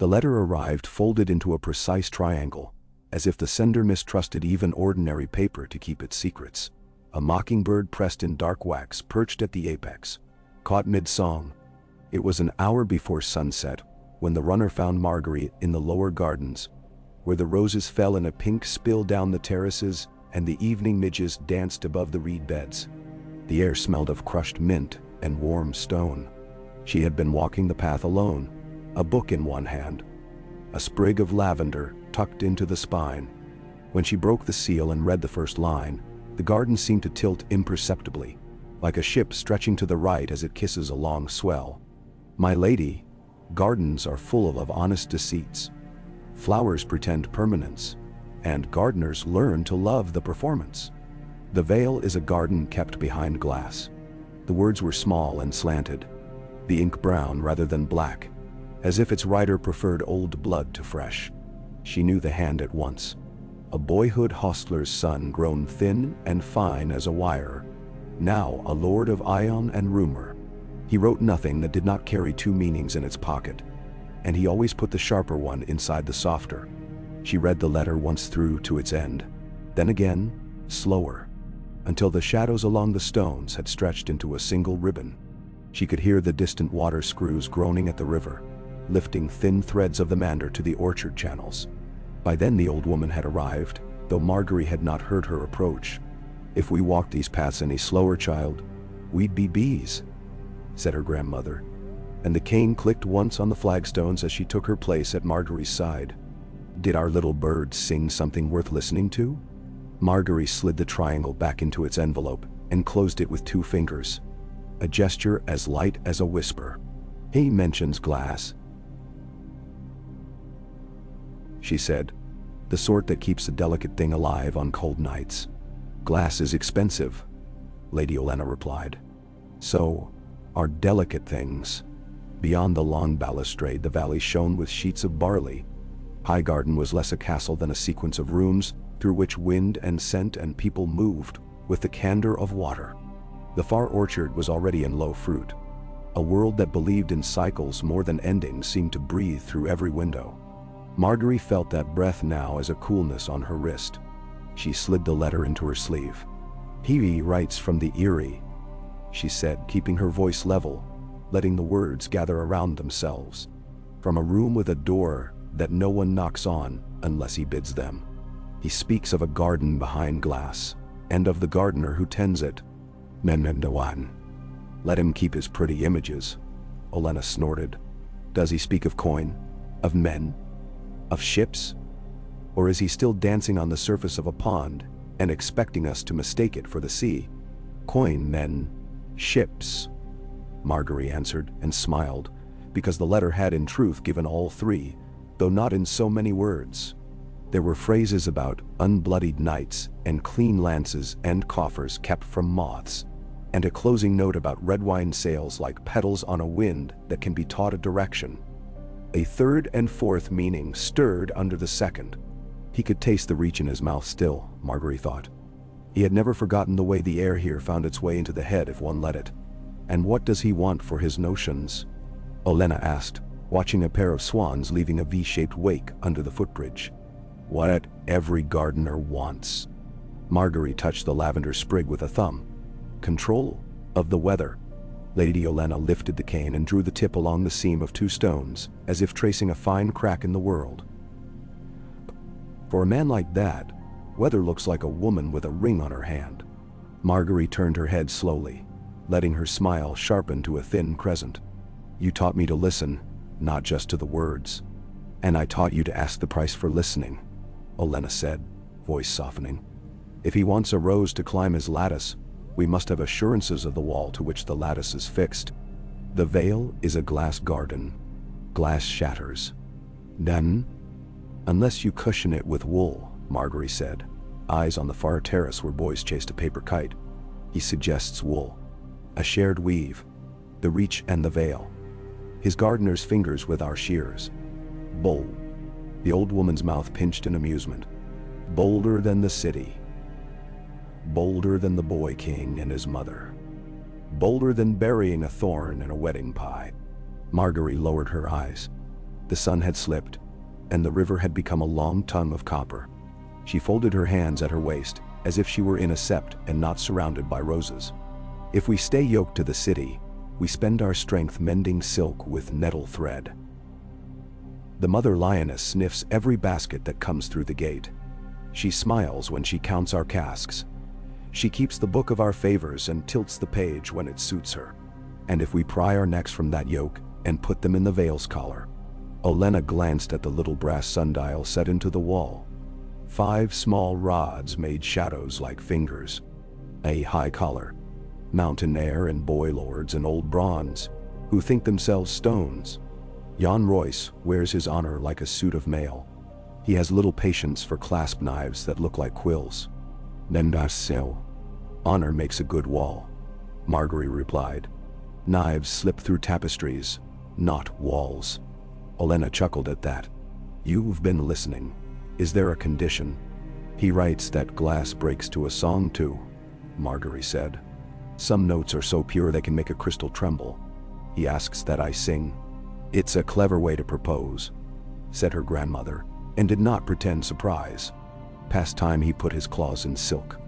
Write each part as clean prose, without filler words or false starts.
The letter arrived folded into a precise triangle, as if the sender mistrusted even ordinary paper to keep its secrets. A mockingbird pressed in dark wax perched at the apex, caught mid-song. It was an hour before sunset when the runner found Margaery in the lower gardens, where the roses fell in a pink spill down the terraces and the evening midges danced above the reed beds. The air smelled of crushed mint and warm stone. She had been walking the path alone, a book in one hand, a sprig of lavender tucked into the spine. When she broke the seal and read the first line, the garden seemed to tilt imperceptibly, like a ship stretching to the right as it kisses a long swell. My lady, gardens are full of honest deceits. Flowers pretend permanence, and gardeners learn to love the performance. The Vale is a garden kept behind glass. The words were small and slanted, the ink brown rather than black, as if its writer preferred old blood to fresh. She knew the hand at once. A boyhood hostler's son grown thin and fine as a wire, now a lord of Ion and rumor. He wrote nothing that did not carry two meanings in its pocket, and he always put the sharper one inside the softer. She read the letter once through to its end, then again, slower, until the shadows along the stones had stretched into a single ribbon. She could hear the distant water screws groaning at the river, lifting thin threads of the mander to the orchard channels. By then the old woman had arrived, though Margaery had not heard her approach. "If we walked these paths any slower, child, we'd be bees," said her grandmother, and the cane clicked once on the flagstones as she took her place at Margaery's side. Did our little bird sing something worth listening to? Margaery slid the triangle back into its envelope and closed it with 2 fingers, a gesture as light as a whisper. "He mentions glass," she said, "the sort that keeps a delicate thing alive on cold nights." "Glass is expensive," Lady Olenna replied. "So are delicate things." Beyond the long balustrade, the valley shone with sheets of barley. Highgarden was less a castle than a sequence of rooms through which wind and scent and people moved with the candor of water. The far orchard was already in low fruit. A world that believed in cycles more than endings seemed to breathe through every window. Margaery felt that breath now as a coolness on her wrist. She slid the letter into her sleeve. "He writes from the Eyrie," she said, keeping her voice level, letting the words gather around themselves. "From a room with a door that no one knocks on unless he bids them. He speaks of a garden behind glass, and of the gardener who tends it. Menmendawan. Let him keep his pretty images," Olenna snorted. "Does he speak of coin? Of men? Of ships? Or is he still dancing on the surface of a pond and expecting us to mistake it for the sea?" "Coin, men, ships," Margaery answered and smiled, because the letter had in truth given all 3, though not in so many words. There were phrases about unbloodied knights and clean lances and coffers kept from moths, and a closing note about red wine sails like petals on a wind that can be taught a direction. A third and fourth meaning stirred under the second. He could taste the reach in his mouth still, Margaery thought. He had never forgotten the way the air here found its way into the head if one let it. "And what does he want for his notions?" Olenna asked, watching a pair of swans leaving a V-shaped wake under the footbridge. "What every gardener wants." Margaery touched the lavender sprig with a thumb. "Control of the weather." Lady Olenna lifted the cane and drew the tip along the seam of 2 stones, as if tracing a fine crack in the world. "For a man like that, weather looks like a woman with a ring on her hand." Margaery turned her head slowly, letting her smile sharpen to a thin crescent. "You taught me to listen, not just to the words. And I taught you to ask the price for listening," Olenna said, voice softening. "If he wants a rose to climb his lattice, we must have assurances of the wall to which the lattice is fixed. The Vale is a glass garden. Glass shatters. Then, unless you cushion it with wool," Margaery said, eyes on the far terrace where boys chased a paper kite. "He suggests wool. A shared weave. The reach and the veil. His gardener's fingers with our shears. Bold." The old woman's mouth pinched in amusement. "Bolder than the city. Bolder than the boy king and his mother. Bolder than burying a thorn in a wedding pie." Margaery lowered her eyes. The sun had slipped, and the river had become a long tongue of copper. She folded her hands at her waist, as if she were in a sept and not surrounded by roses. If we stay yoked to the city, we spend our strength mending silk with nettle thread. The mother lioness sniffs every basket that comes through the gate. She smiles when she counts our casks. She keeps the book of our favors and tilts the page when it suits her. And if we pry our necks from that yoke and put them in the Vale's collar. Olenna glanced at the little brass sundial set into the wall. 5 small rods made shadows like fingers. A high collar. Mountain air and boy lords and old bronze, who think themselves stones. Jan Royce wears his honor like a suit of mail. He has little patience for clasp knives that look like quills. Nendarsil. Honor makes a good wall, Margaery replied. Knives slip through tapestries, not walls. Olenna chuckled at that. You've been listening. Is there a condition? He writes that glass breaks to a song too, Margaery said. Some notes are so pure they can make a crystal tremble. He asks that I sing. It's a clever way to propose, said her grandmother, and did not pretend surprise. Past time he put his claws in silk.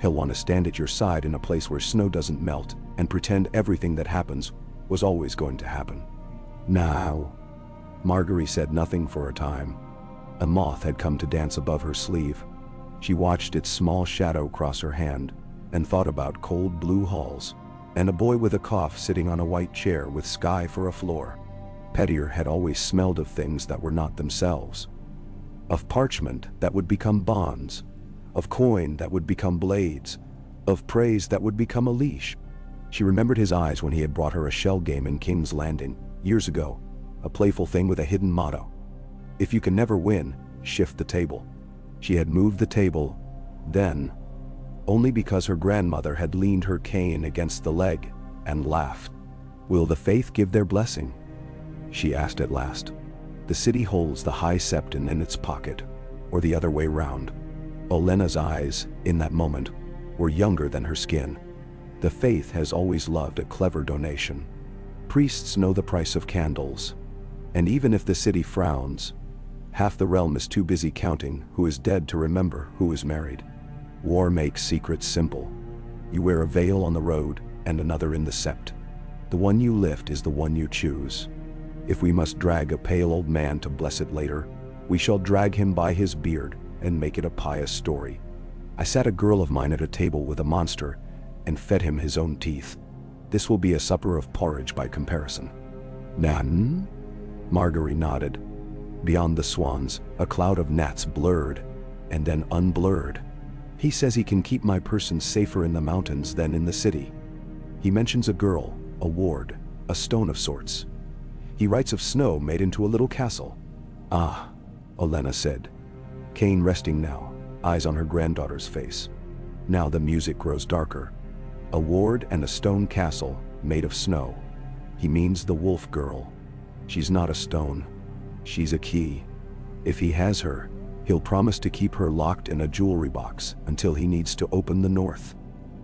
He'll want to stand at your side in a place where snow doesn't melt and pretend everything that happens was always going to happen. Now, Margaery said nothing for a time. A moth had come to dance above her sleeve. She watched its small shadow cross her hand and thought about cold blue halls and a boy with a cough sitting on a white chair with sky for a floor. Petyr had always smelled of things that were not themselves. Of parchment that would become bonds, of coin that would become blades, of praise that would become a leash. She remembered his eyes when he had brought her a shell game in King's Landing, years ago, a playful thing with a hidden motto. If you can never win, shift the table. She had moved the table, then, only because her grandmother had leaned her cane against the leg and laughed. Will the faith give their blessing? She asked at last. The city holds the high septon in its pocket, or the other way round. Olenna's eyes, in that moment, were younger than her skin. The faith has always loved a clever donation. Priests know the price of candles, and even if the city frowns, half the realm is too busy counting who is dead to remember who is married. War makes secrets simple. You wear a veil on the road and another in the sept. The one you lift is the one you choose. If we must drag a pale old man to bless it later, we shall drag him by his beard and make it a pious story. I sat a girl of mine at a table with a monster and fed him his own teeth. This will be a supper of porridge by comparison. Nan? Margaery nodded. Beyond the swans, a cloud of gnats blurred and then unblurred. He says he can keep my person safer in the mountains than in the city. He mentions a girl, a ward, a stone of sorts. He writes of snow made into a little castle. Ah, Olenna said. Cane resting now, eyes on her granddaughter's face. Now the music grows darker. A ward and a stone castle made of snow. He means the wolf girl. She's not a stone. She's a key. If he has her, he'll promise to keep her locked in a jewelry box until he needs to open the north.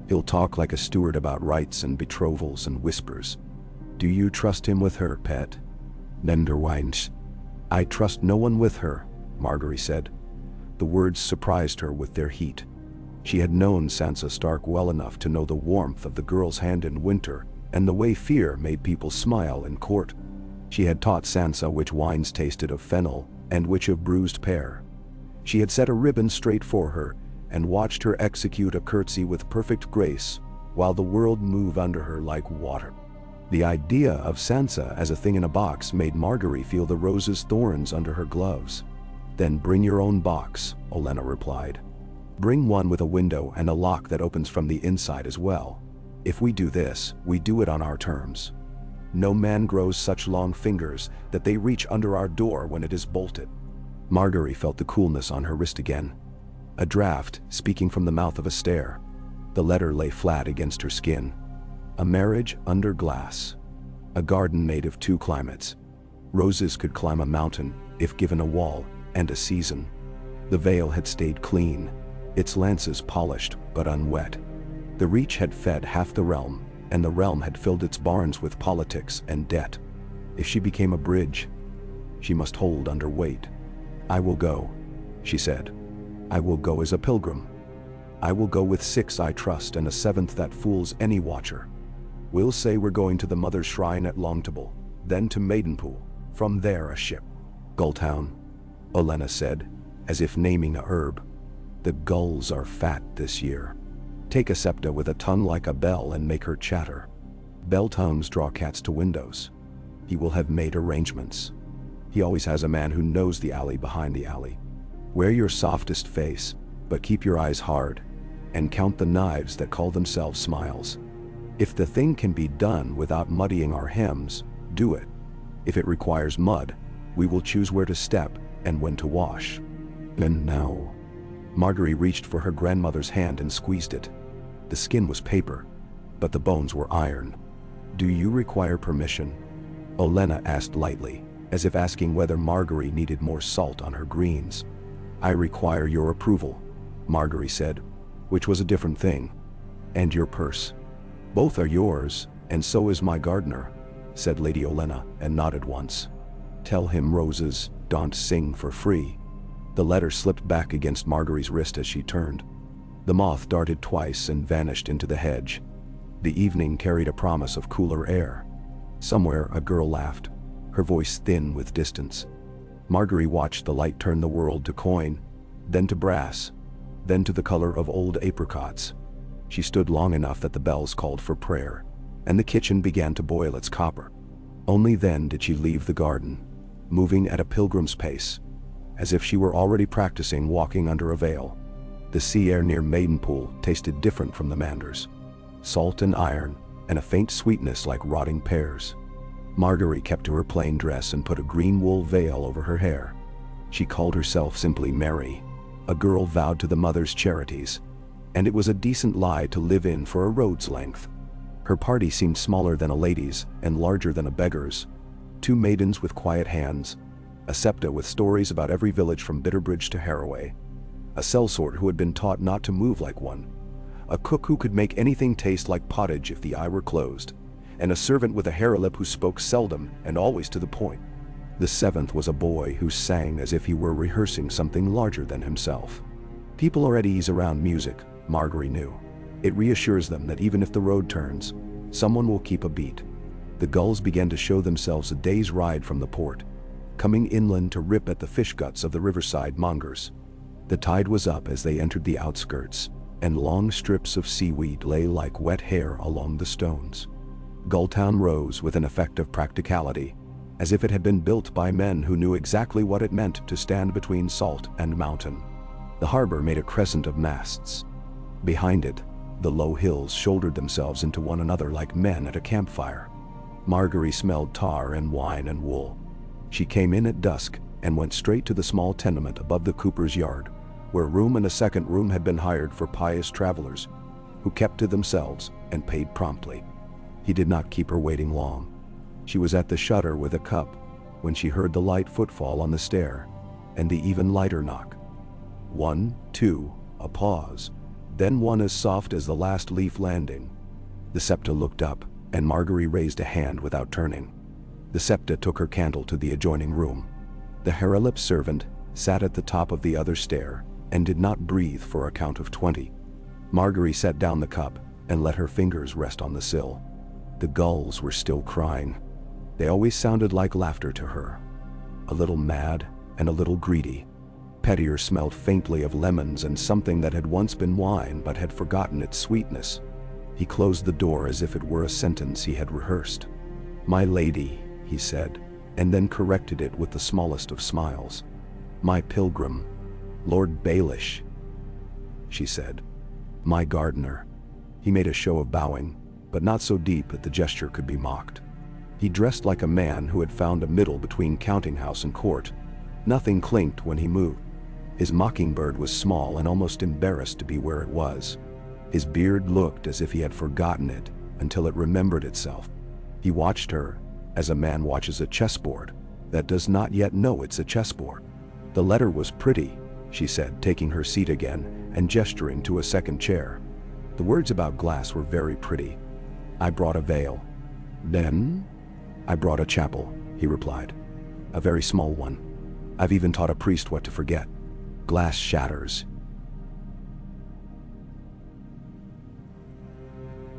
He'll talk like a steward about rites and betrothals and whispers. Do you trust him with her, pet? Nenderwines. I trust no one with her, Margaery said. The words surprised her with their heat. She had known Sansa Stark well enough to know the warmth of the girl's hand in winter and the way fear made people smile in court. She had taught Sansa which wines tasted of fennel and which of bruised pear. She had set a ribbon straight for her and watched her execute a curtsy with perfect grace while the world moved under her like water. The idea of Sansa as a thing in a box made Margaery feel the rose's thorns under her gloves. Then bring your own box, Olenna replied. Bring one with a window and a lock that opens from the inside as well. If we do this, we do it on our terms. No man grows such long fingers that they reach under our door when it is bolted. Margaery felt the coolness on her wrist again. A draft speaking from the mouth of a stair. The letter lay flat against her skin. A marriage under glass. A garden made of 2 climates. Roses could climb a mountain if given a wall and a season. The Vale had stayed clean, its lances polished but unwet. The Reach had fed half the realm, and the realm had filled its barns with politics and debt. If she became a bridge, She must hold under weight. "I will go," she said. "I will go as a pilgrim. I will go with 6 I trust and a 7th that fools any watcher. We'll say we're going to the Mother's Shrine at Longtable, then to Maidenpool, from there a ship." "Gulltown," Olenna said, as if naming a herb. "The gulls are fat this year. Take a septa with a tongue like a bell and make her chatter. Bell tongues draw cats to windows. He will have made arrangements. He always has a man who knows the alley behind the alley. Wear your softest face, but keep your eyes hard, and count the knives that call themselves smiles. If the thing can be done without muddying our hems, do it. If it requires mud, we will choose where to step and when to wash." And now, Margaery reached for her grandmother's hand and squeezed it. The skin was paper, but the bones were iron. "Do you require permission?" Olenna asked lightly, as if asking whether Margaery needed more salt on her greens. "I require your approval," Margaery said, which was a different thing. "And your purse." "Both are yours, and so is my gardener," said Lady Olenna, and nodded once. "Tell him roses don't sing for free." The letter slipped back against Margaery's wrist as she turned. The moth darted twice and vanished into the hedge. The evening carried a promise of cooler air. Somewhere a girl laughed, her voice thin with distance. Margaery watched the light turn the world to coin, then to brass, then to the color of old apricots. She stood long enough that the bells called for prayer, and the kitchen began to boil its copper. Only then did she leave the garden, moving at a pilgrim's pace, as if she were already practicing walking under a veil. The sea air near Maidenpool tasted different from the Manders. Salt and iron, and a faint sweetness like rotting pears. Margaery kept to her plain dress and put a green wool veil over her hair. She called herself simply Mary, a girl vowed to the Mother's charities, and it was a decent lie to live in for a road's length. Her party seemed smaller than a lady's and larger than a beggar's. 2 maidens with quiet hands, a septa with stories about every village from Bitterbridge to Harroway, a sellsword who had been taught not to move like one, a cook who could make anything taste like pottage if the eye were closed, and a servant with a harelip who spoke seldom and always to the point. The 7th was a boy who sang as if he were rehearsing something larger than himself. People are at ease around music, Margaery knew. It reassures them that even if the road turns, someone will keep a beat. The gulls began to show themselves a day's ride from the port, coming inland to rip at the fish guts of the riverside mongers. The tide was up as they entered the outskirts, and long strips of seaweed lay like wet hair along the stones. Gulltown rose with an effect of practicality, as if it had been built by men who knew exactly what it meant to stand between salt and mountain. The harbor made a crescent of masts. Behind it, the low hills shouldered themselves into one another like men at a campfire. Margaery smelled tar and wine and wool. She came in at dusk and went straight to the small tenement above the cooper's yard, where a room and a second room had been hired for pious travelers, who kept to themselves and paid promptly. He did not keep her waiting long. She was at the shutter with a cup when she heard the light footfall on the stair, and the even lighter knock. 1, 2, a pause, then one as soft as the last leaf landing. The septa looked up, and Margaery raised a hand without turning. The septa took her candle to the adjoining room. The harelip servant sat at the top of the other stair and did not breathe for a count of 20. Margaery set down the cup and let her fingers rest on the sill. The gulls were still crying. They always sounded like laughter to her. A little mad and a little greedy. Petyr smelled faintly of lemons and something that had once been wine but had forgotten its sweetness. He closed the door as if it were a sentence he had rehearsed. "My lady," he said, and then corrected it with the smallest of smiles. "My pilgrim, Lord Baelish," she said. "My gardener." He made a show of bowing, but not so deep that the gesture could be mocked. He dressed like a man who had found a middle between counting house and court. Nothing clinked when he moved. His mockingbird was small and almost embarrassed to be where it was. His beard looked as if he had forgotten it until it remembered itself. He watched her as a man watches a chessboard that does not yet know it's a chessboard. "The letter was pretty," she said, taking her seat again and gesturing to a second chair. "The words about glass were very pretty. I brought a veil." "Then?" "I brought a chapel," he replied. A very small one. I've even taught a priest what to forget. Glass shatters,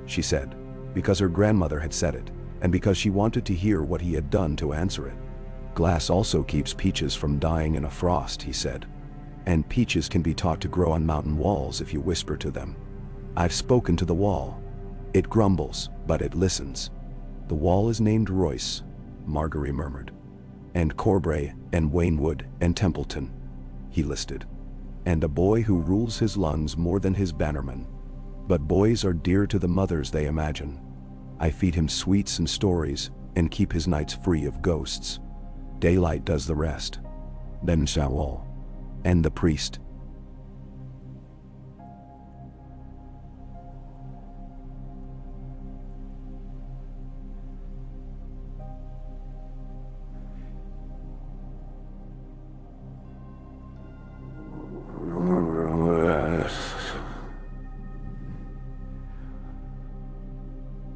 she said, because her grandmother had said it, and because she wanted to hear what he had done to answer it. Glass also keeps peaches from dying in a frost, he said. And peaches can be taught to grow on mountain walls if you whisper to them. I've spoken to the wall. It grumbles, but it listens. The wall is named Royce, Margaery murmured. And Corbray, and Waynwood, and Templeton, he listed. And a boy who rules his lungs more than his bannermen. But boys are dear to the mothers they imagine. I feed him sweets and stories, and keep his nights free of ghosts. Daylight does the rest. Then shall all. And the priest.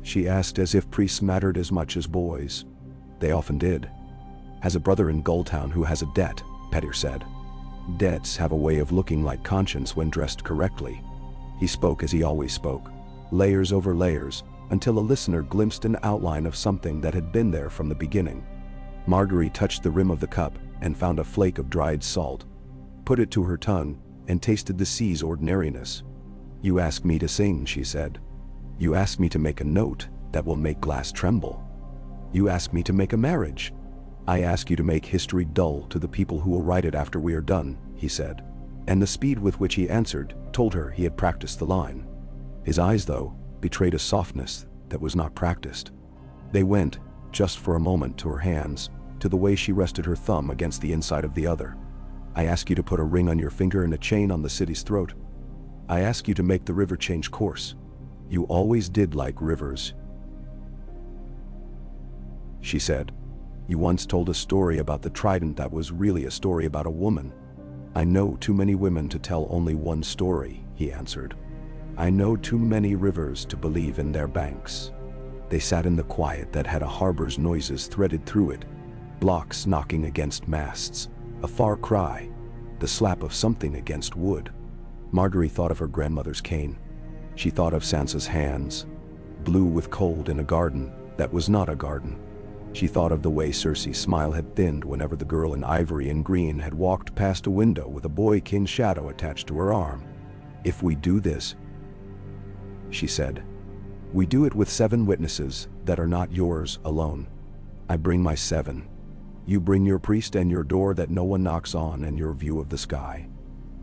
She asked as if priests mattered as much as boys. They often did. Has a brother in Gulltown who has a debt, Petyr said. Debts have a way of looking like conscience when dressed correctly. He spoke as he always spoke, layers over layers, until a listener glimpsed an outline of something that had been there from the beginning. Margaery touched the rim of the cup and found a flake of dried salt, put it to her tongue, and tasted the sea's ordinariness. You ask me to sing, she said. You ask me to make a note that will make glass tremble. You ask me to make a marriage. I ask you to make history dull to the people who will write it after we are done, he said. And the speed with which he answered told her he had practiced the line. His eyes, though, betrayed a softness that was not practiced. They went, just for a moment, to her hands, to the way she rested her thumb against the inside of the other. I ask you to put a ring on your finger and a chain on the city's throat. I ask you to make the river change course. You always did like rivers, she said. You once told a story about the trident that was really a story about a woman. I know too many women to tell only one story, he answered. I know too many rivers to believe in their banks. They sat in the quiet that had a harbor's noises threaded through it, blocks knocking against masts, a far cry, the slap of something against wood. Margaery thought of her grandmother's cane. She thought of Sansa's hands, blue with cold in a garden that was not a garden. She thought of the way Cersei's smile had thinned whenever the girl in ivory and green had walked past a window with a boy king's shadow attached to her arm. If we do this, she said, we do it with 7 witnesses that are not yours alone. I bring my 7. You bring your priest and your door that no one knocks on and your view of the sky.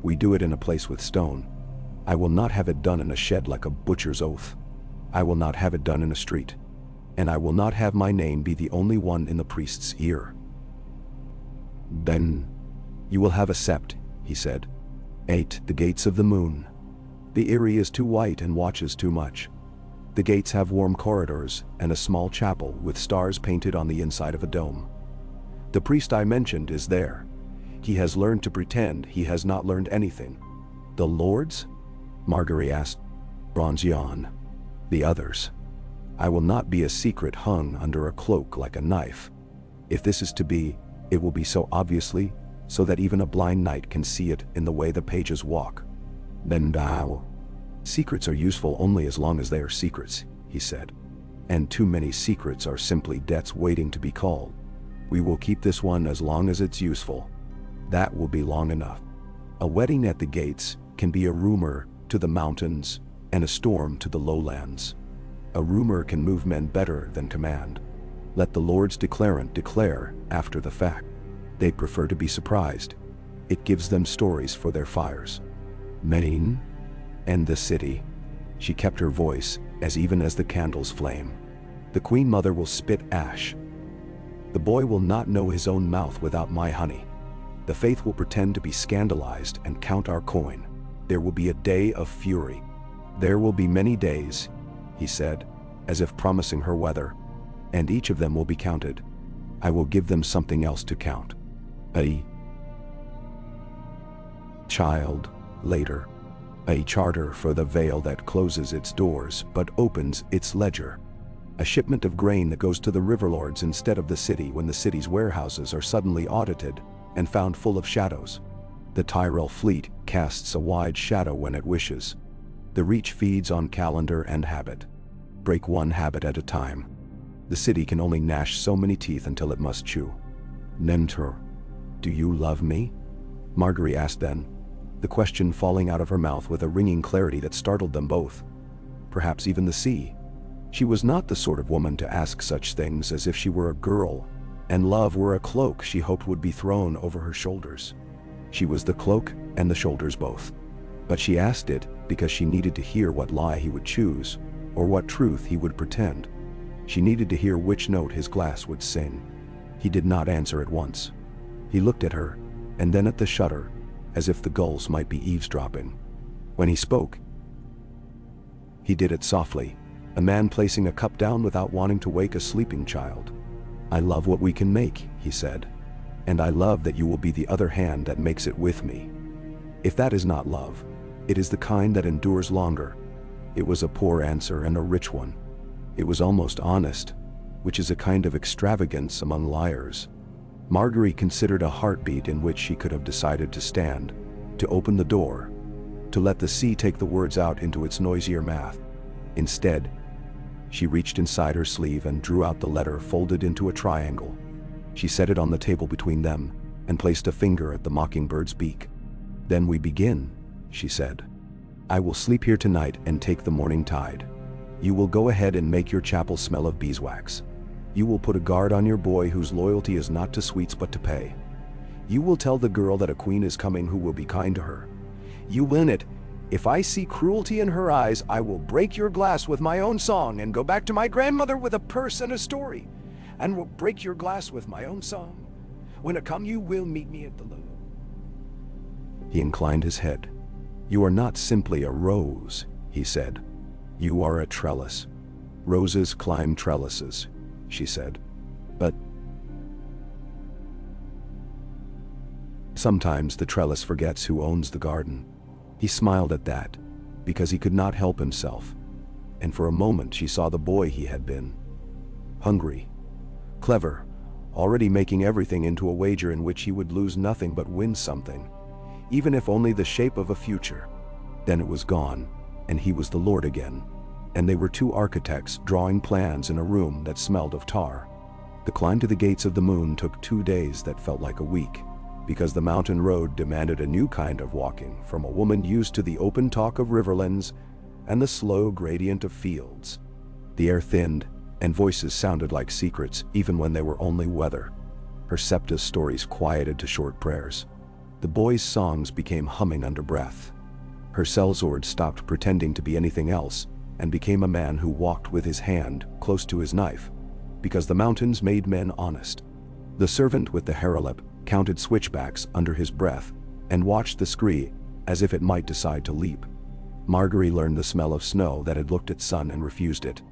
We do it in a place with stone. I will not have it done in a shed like a butcher's oath. I will not have it done in a street. And I will not have my name be the only one in the priest's ear. Then you will have a sept, he said. 8, the gates of the moon. The Eyrie is too white and watches too much. The gates have warm corridors and a small chapel with stars painted on the inside of a dome. The priest I mentioned is there. He has learned to pretend he has not learned anything. The lords? Margaery asked. Bronze yawned. The others. I will not be a secret hung under a cloak like a knife. If this is to be, it will be so obviously, so that even a blind knight can see it in the way the pages walk. Then thou. Secrets are useful only as long as they are secrets, he said. And too many secrets are simply debts waiting to be called. We will keep this one as long as it's useful. That will be long enough. A wedding at the gates can be a rumor to the mountains and a storm to the lowlands. A rumor can move men better than command. Let the Lord's declarant declare after the fact. They prefer to be surprised. It gives them stories for their fires. Menin? And the city. She kept her voice as even as the candles flame. The Queen Mother will spit ash. The boy will not know his own mouth without my honey. The faith will pretend to be scandalized and count our coin. There will be a day of fury. There will be many days, he said, as if promising her weather, and each of them will be counted. I will give them something else to count. A child, later. A charter for the Vale that closes its doors but opens its ledger. A shipment of grain that goes to the riverlords instead of the city when the city's warehouses are suddenly audited and found full of shadows. The Tyrell fleet casts a wide shadow when it wishes. The Reach feeds on calendar and habit. Break one habit at a time. The city can only gnash so many teeth until it must chew. Nentur, do you love me? Margaery asked then, the question falling out of her mouth with a ringing clarity that startled them both. Perhaps even the sea. She was not the sort of woman to ask such things as if she were a girl, and love were a cloak she hoped would be thrown over her shoulders. She was the cloak and the shoulders both. But she asked it because she needed to hear what lie he would choose, or what truth he would pretend. She needed to hear which note his glass would sing. He did not answer at once. He looked at her, and then at the shutter, as if the gulls might be eavesdropping. When he spoke, he did it softly, a man placing a cup down without wanting to wake a sleeping child. I love what we can make, he said, and I love that you will be the other hand that makes it with me. If that is not love, it is the kind that endures longer. It was a poor answer and a rich one. It was almost honest, which is a kind of extravagance among liars. Margaery considered a heartbeat in which she could have decided to stand, to open the door, to let the sea take the words out into its noisier mouth. Instead, she reached inside her sleeve and drew out the letter folded into a triangle. She set it on the table between them and placed a finger at the mockingbird's beak. Then we begin, she said. I will sleep here tonight and take the morning tide. You will go ahead and make your chapel smell of beeswax. You will put a guard on your boy whose loyalty is not to sweets but to pay. You will tell the girl that a queen is coming who will be kind to her. You win it. If I see cruelty in her eyes, I will break your glass with my own song and go back to my grandmother with a purse and a story, and will break your glass with my own song. When it come, you will meet me at the lily. He inclined his head. You are not simply a rose, he said. You are a trellis. Roses climb trellises, she said. But sometimes the trellis forgets who owns the garden. He smiled at that, because he could not help himself, and for a moment she saw the boy he had been. Hungry, clever, already making everything into a wager in which he would lose nothing but win something, even if only the shape of a future. Then it was gone, and he was the lord again, and they were two architects drawing plans in a room that smelled of tar. The climb to the gates of the moon took 2 days that felt like a week, because the mountain road demanded a new kind of walking from a woman used to the open talk of riverlands and the slow gradient of fields. The air thinned, and voices sounded like secrets even when they were only weather. Her Septa's stories quieted to short prayers. The boy's songs became humming under breath. Her sellsword stopped pretending to be anything else and became a man who walked with his hand close to his knife, because the mountains made men honest. The servant with the harelip counted switchbacks under his breath and watched the scree as if it might decide to leap. Margaery learned the smell of snow that had looked at sun and refused it.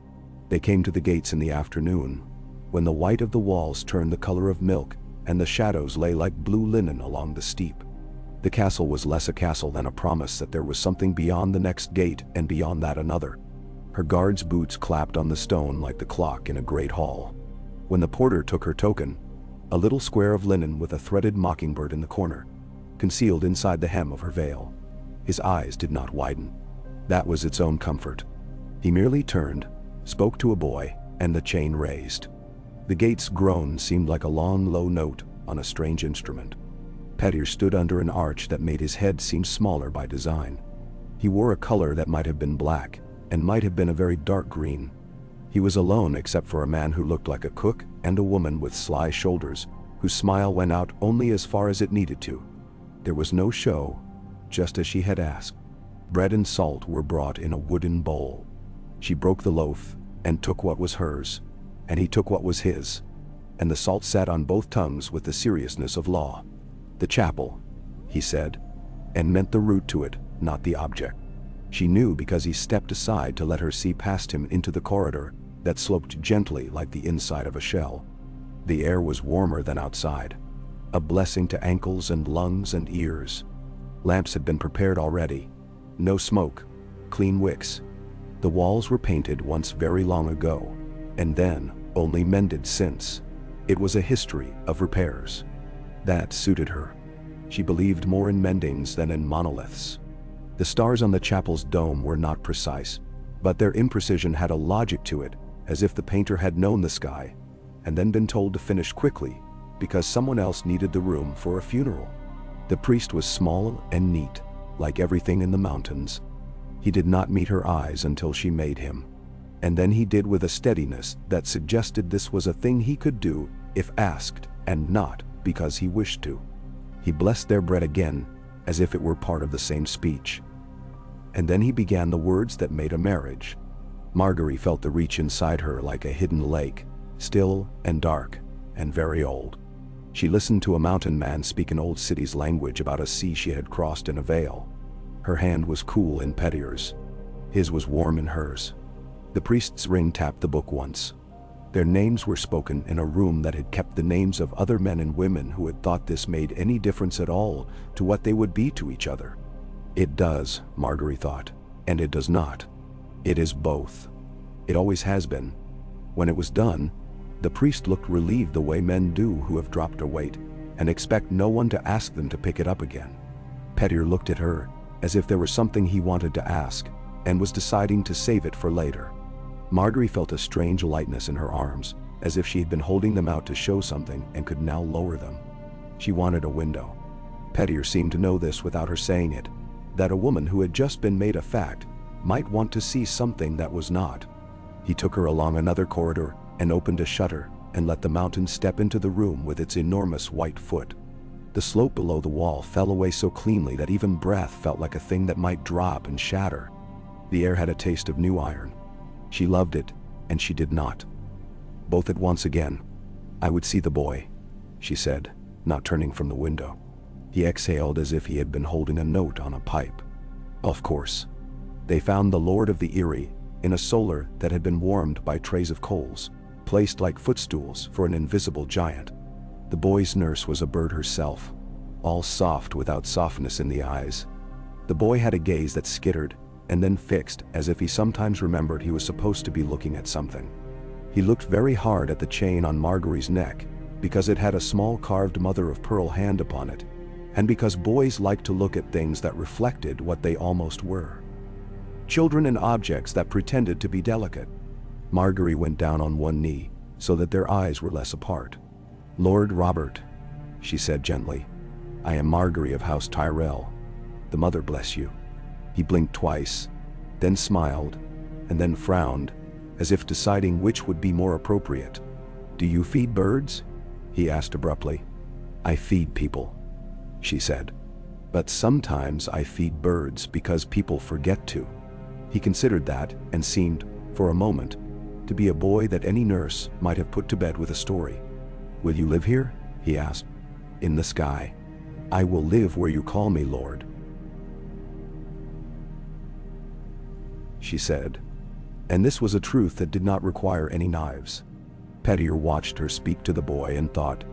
They came to the gates in the afternoon, when the white of the walls turned the color of milk and the shadows lay like blue linen along the steep. The castle was less a castle than a promise that there was something beyond the next gate and beyond that another. Her guard's boots clapped on the stone like the clock in a great hall. When the porter took her token, a little square of linen with a threaded mockingbird in the corner, concealed inside the hem of her veil, his eyes did not widen. That was its own comfort. He merely turned, spoke to a boy, and the chain raised. The gate's groan seemed like a long, low note on a strange instrument. Petyr stood under an arch that made his head seem smaller by design. He wore a color that might have been black, and might have been a very dark green. He was alone except for a man who looked like a cook and a woman with sly shoulders, whose smile went out only as far as it needed to. There was no show, just as she had asked. Bread and salt were brought in a wooden bowl. She broke the loaf and took what was hers, and he took what was his, and the salt sat on both tongues with the seriousness of law. The chapel, he said, and meant the route to it, not the object. She knew because he stepped aside to let her see past him into the corridor that sloped gently like the inside of a shell. The air was warmer than outside, a blessing to ankles and lungs and ears. Lamps had been prepared already. No smoke, clean wicks. The walls were painted once very long ago, and then only mended since. It was a history of repairs. That suited her. She believed more in mendings than in monoliths. The stars on the chapel's dome were not precise, but their imprecision had a logic to it, as if the painter had known the sky, and then been told to finish quickly, because someone else needed the room for a funeral. The priest was small and neat, like everything in the mountains. He did not meet her eyes until she made him. And then he did with a steadiness that suggested this was a thing he could do if asked, and not because he wished to. He blessed their bread again, as if it were part of the same speech. And then he began the words that made a marriage. Margaery felt the reach inside her like a hidden lake, still and dark and very old. She listened to a mountain man speak an old city's language about a sea she had crossed in a Vale. Her hand was cool in Petyr's. His was warm in hers. The priest's ring tapped the book once. Their names were spoken in a room that had kept the names of other men and women who had thought this made any difference at all to what they would be to each other. It does, Margaery thought, and it does not. It is both. It always has been. When it was done, the priest looked relieved the way men do who have dropped a weight and expect no one to ask them to pick it up again. Petyr looked at her as if there was something he wanted to ask and was deciding to save it for later. Margaery felt a strange lightness in her arms, as if she had been holding them out to show something and could now lower them. She wanted a window. Petyr seemed to know this without her saying it, that a woman who had just been made a fact might want to see something that was not. He took her along another corridor and opened a shutter and let the mountain step into the room with its enormous white foot. The slope below the wall fell away so cleanly that even breath felt like a thing that might drop and shatter. The air had a taste of new iron. She loved it, and she did not. Both at once again. I would see the boy, she said, not turning from the window. He exhaled as if he had been holding a note on a pipe. Of course. They found the Lord of the Eyrie in a solar that had been warmed by trays of coals, placed like footstools for an invisible giant. The boy's nurse was a bird herself, all soft without softness in the eyes. The boy had a gaze that skittered and then fixed, as if he sometimes remembered he was supposed to be looking at something. He looked very hard at the chain on Margaery's neck, because it had a small carved mother-of-pearl hand upon it, and because boys liked to look at things that reflected what they almost were. Children and objects that pretended to be delicate. Margaery went down on one knee, so that their eyes were less apart. Lord Robert, she said gently, I am Margaery of House Tyrell. The mother bless you. He blinked twice, then smiled, and then frowned, as if deciding which would be more appropriate. Do you feed birds? He asked abruptly. I feed people, she said. But sometimes I feed birds because people forget to. He considered that and seemed, for a moment, to be a boy that any nurse might have put to bed with a story. Will you live here? He asked. In the sky. I will live where you call me, Lord, she said. And this was a truth that did not require any knives. Petyr watched her speak to the boy and thought,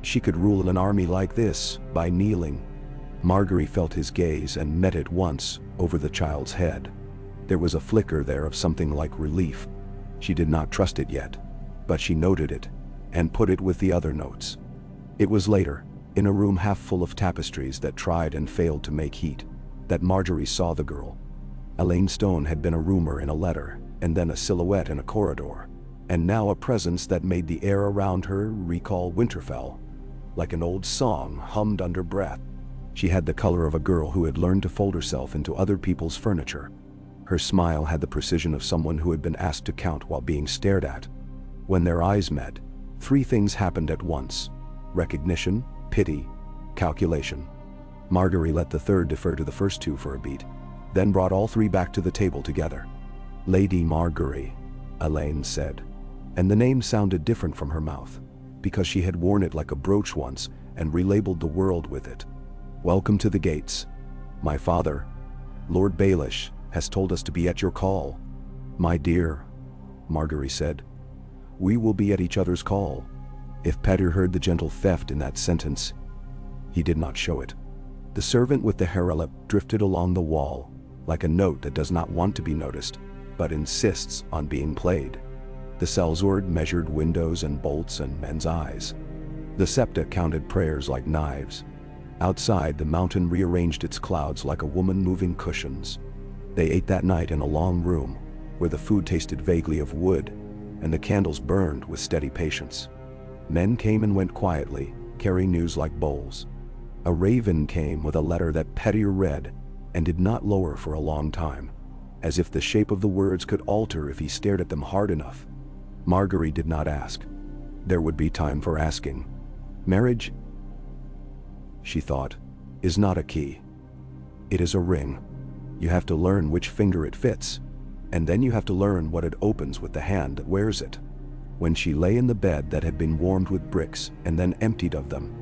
she could rule an army like this by kneeling. Margaery felt his gaze and met it once over the child's head. There was a flicker there of something like relief. She did not trust it yet, but she noted it and put it with the other notes. It was later, in a room half full of tapestries that tried and failed to make heat, that Margaery saw the girl. Elaine Stone had been a rumor in a letter, and then a silhouette in a corridor, and now a presence that made the air around her recall Winterfell, like an old song hummed under breath. She had the color of a girl who had learned to fold herself into other people's furniture. Her smile had the precision of someone who had been asked to count while being stared at. When their eyes met, three things happened at once: recognition, pity, calculation. Margaery let the third defer to the first two for a beat, then brought all three back to the table together. Lady Margaery, Elaine said, and the name sounded different from her mouth, because she had worn it like a brooch once and relabeled the world with it. Welcome to the gates. My father, Lord Baelish, has told us to be at your call. My dear, Margaery said, we will be at each other's call. If Petyr heard the gentle theft in that sentence, he did not show it. The servant with the harelip drifted along the wall, like a note that does not want to be noticed, but insists on being played. The sellsword measured windows and bolts and men's eyes. The septa counted prayers like knives. Outside, the mountain rearranged its clouds like a woman moving cushions. They ate that night in a long room, where the food tasted vaguely of wood, and the candles burned with steady patience. Men came and went quietly, carrying news like bowls. A raven came with a letter that Petyr read, and did not lower for a long time, as if the shape of the words could alter if he stared at them hard enough. Margaery did not ask. There would be time for asking. Marriage, she thought, is not a key. It is a ring. You have to learn which finger it fits, and then you have to learn what it opens with the hand that wears it. When she lay in the bed that had been warmed with bricks and then emptied of them,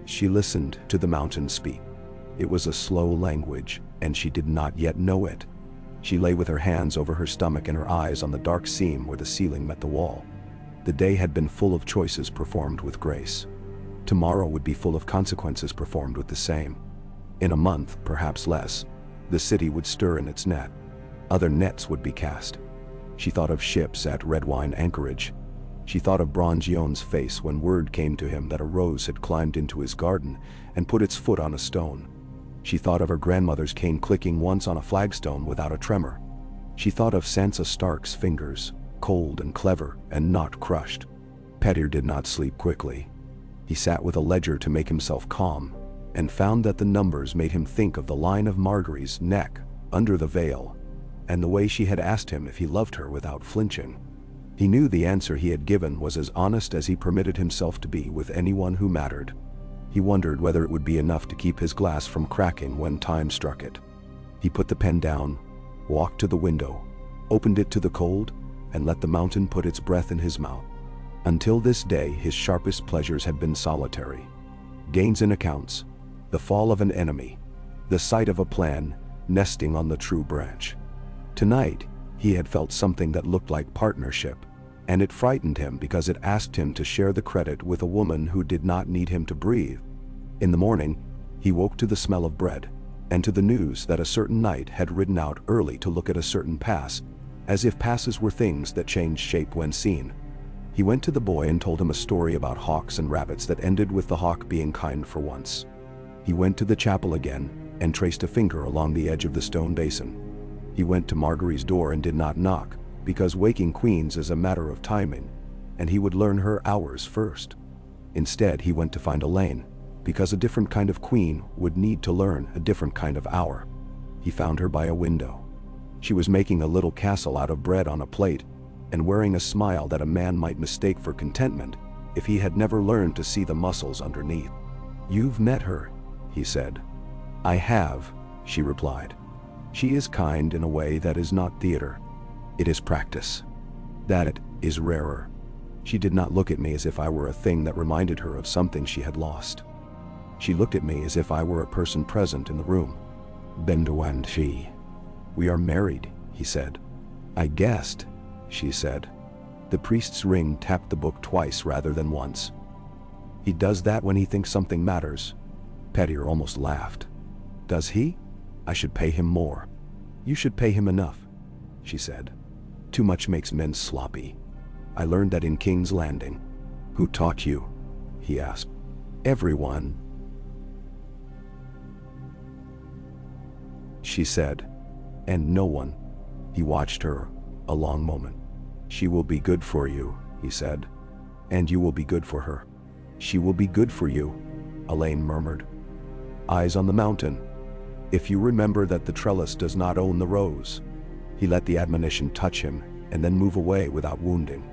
she listened to the mountain speak. It was a slow language, and she did not yet know it. She lay with her hands over her stomach and her eyes on the dark seam where the ceiling met the wall. The day had been full of choices performed with grace. Tomorrow would be full of consequences performed with the same. In a month, perhaps less, the city would stir in its net. Other nets would be cast. She thought of ships at Redwine anchorage. She thought of Brongion's face when word came to him that a rose had climbed into his garden and put its foot on a stone. She thought of her grandmother's cane clicking once on a flagstone without a tremor. She thought of Sansa Stark's fingers, cold and clever and not crushed. Petyr did not sleep quickly. He sat with a ledger to make himself calm, and found that the numbers made him think of the line of Margaery's neck under the veil, and the way she had asked him if he loved her without flinching. He knew the answer he had given was as honest as he permitted himself to be with anyone who mattered. He wondered whether it would be enough to keep his glass from cracking when time struck it. He put the pen down, walked to the window, opened it to the cold, and let the mountain put its breath in his mouth. Until this day, his sharpest pleasures had been solitary. Gains in accounts, the fall of an enemy, the sight of a plan nesting on the true branch. Tonight, he had felt something that looked like partnership, and it frightened him because it asked him to share the credit with a woman who did not need him to breathe. In the morning, he woke to the smell of bread, and to the news that a certain knight had ridden out early to look at a certain pass, as if passes were things that changed shape when seen. He went to the boy and told him a story about hawks and rabbits that ended with the hawk being kind for once. He went to the chapel again and traced a finger along the edge of the stone basin. He went to Margaery's door and did not knock, because waking queens is a matter of timing, and he would learn her hours first. Instead, he went to find Elaine, because a different kind of queen would need to learn a different kind of hour. He found her by a window. She was making a little castle out of bread on a plate, and wearing a smile that a man might mistake for contentment if he had never learned to see the muscles underneath. "You've met her," he said. "I have," she replied. "She is kind in a way that is not theater. It is practice. That is rarer." She did not look at me as if I were a thing that reminded her of something she had lost. She looked at me as if I were a person present in the room. "Bendo and she. We are married," he said. "I guessed," she said. The priest's ring tapped the book twice rather than once. "He does that when he thinks something matters." Petyr almost laughed. "Does he? I should pay him more." "You should pay him enough," she said. "Too much makes men sloppy. I learned that in King's Landing." "Who taught you?" he asked. "Everyone," she said. "And no one." He watched her a long moment. "She will be good for you," he said. "And you will be good for her." "She will be good for you," Elaine murmured. "Eyes on the mountain. If you remember that the trellis does not own the rose." He let the admonition touch him and then move away without wounding.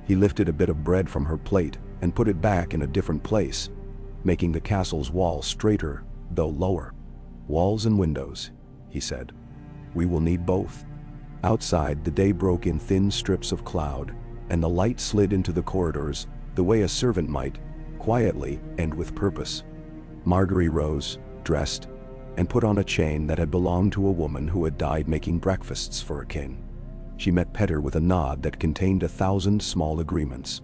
He lifted a bit of bread from her plate and put it back in a different place, making the castle's wall straighter, though lower. "Walls and windows," he said. "We will need both." Outside, the day broke in thin strips of cloud, and the light slid into the corridors the way a servant might, quietly and with purpose. Margaery rose, dressed, and put on a chain that had belonged to a woman who had died making breakfasts for a king. She met Petyr with a nod that contained 1,000 small agreements.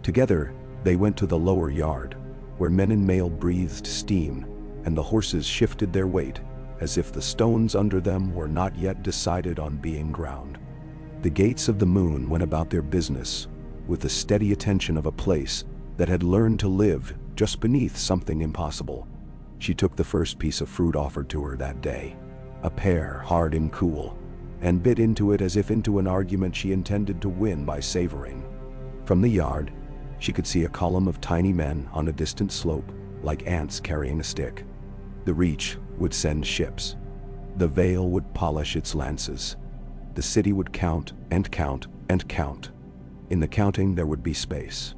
Together, they went to the lower yard, where men and mail breathed steam, and the horses shifted their weight, as if the stones under them were not yet decided on being ground. The gates of the moon went about their business, with the steady attention of a place that had learned to live just beneath something impossible. She took the first piece of fruit offered to her that day, a pear hard and cool, and bit into it as if into an argument she intended to win by savoring. From the yard, she could see a column of tiny men on a distant slope, like ants carrying a stick. The Reach would send ships. The Vale would polish its lances. The city would count and count and count. In the counting there would be space.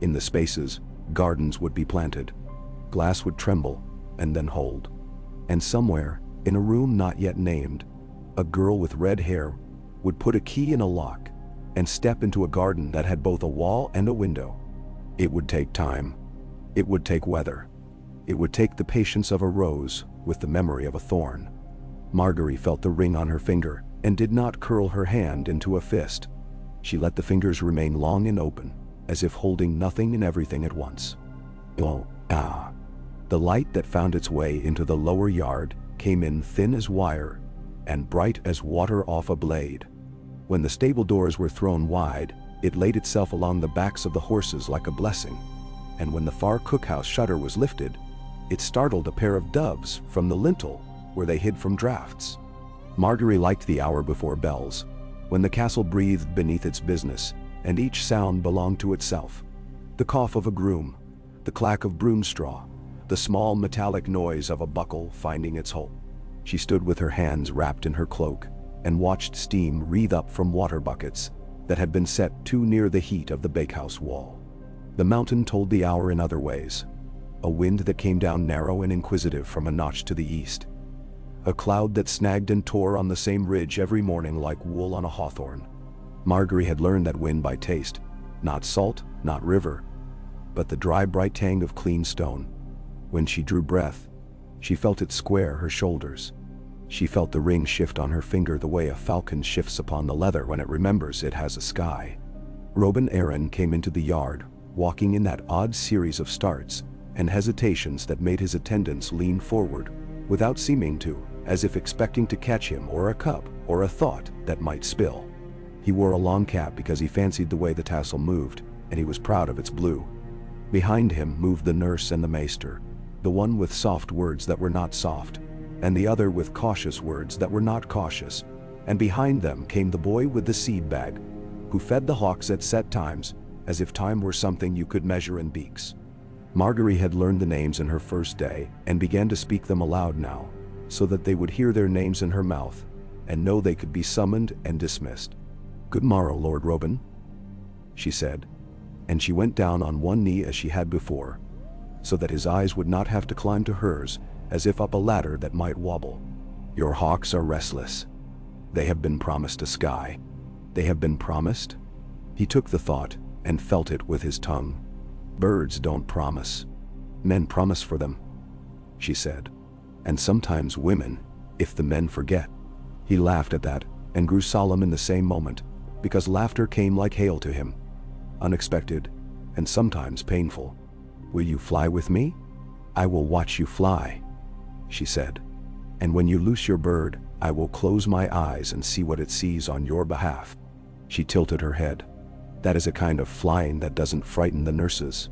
In the spaces, gardens would be planted. Glass would tremble and then hold. And somewhere, in a room not yet named, a girl with red hair would put a key in a lock and step into a garden that had both a wall and a window. It would take time. It would take weather. It would take the patience of a rose with the memory of a thorn. Margaery felt the ring on her finger and did not curl her hand into a fist. She let the fingers remain long and open, as if holding nothing and everything at once. The light that found its way into the lower yard came in thin as wire and bright as water off a blade. When the stable doors were thrown wide, it laid itself along the backs of the horses like a blessing, and when the far cookhouse shutter was lifted, it startled a pair of doves from the lintel where they hid from drafts. Margaery liked the hour before bells, when the castle breathed beneath its business, and each sound belonged to itself. The cough of a groom, the clack of broom straw, the small metallic noise of a buckle finding its hole. She stood with her hands wrapped in her cloak and watched steam wreathe up from water buckets that had been set too near the heat of the bakehouse wall. The mountain told the hour in other ways. A wind that came down narrow and inquisitive from a notch to the east. A cloud that snagged and tore on the same ridge every morning like wool on a hawthorn. Margaery had learned that wind by taste, not salt, not river, but the dry bright tang of clean stone. When she drew breath, she felt it square her shoulders. She felt the ring shift on her finger the way a falcon shifts upon the leather when it remembers it has a sky. Robin Arryn came into the yard, walking in that odd series of starts and hesitations that made his attendants lean forward, without seeming to, as if expecting to catch him or a cup or a thought that might spill. He wore a long cap because he fancied the way the tassel moved, and he was proud of its blue. Behind him moved the nurse and the maester, the one with soft words that were not soft, and the other with cautious words that were not cautious, and behind them came the boy with the seed bag, who fed the hawks at set times, as if time were something you could measure in beaks. Margaery had learned the names in her first day and began to speak them aloud now, so that they would hear their names in her mouth and know they could be summoned and dismissed. "Good morrow, Lord Robin," she said, and she went down on one knee as she had before, so that his eyes would not have to climb to hers as if up a ladder that might wobble. "Your hawks are restless. They have been promised a sky." They have been promised? He took the thought and felt it with his tongue. "Birds don't promise. Men promise for them," she said. "And sometimes women, if the men forget." He laughed at that and grew solemn in the same moment, because laughter came like hail to him, unexpected and sometimes painful. "Will you fly with me?" "I will watch you fly," she said. "And when you loose your bird, I will close my eyes and see what it sees on your behalf." She tilted her head. "That is a kind of flying that doesn't frighten the nurses."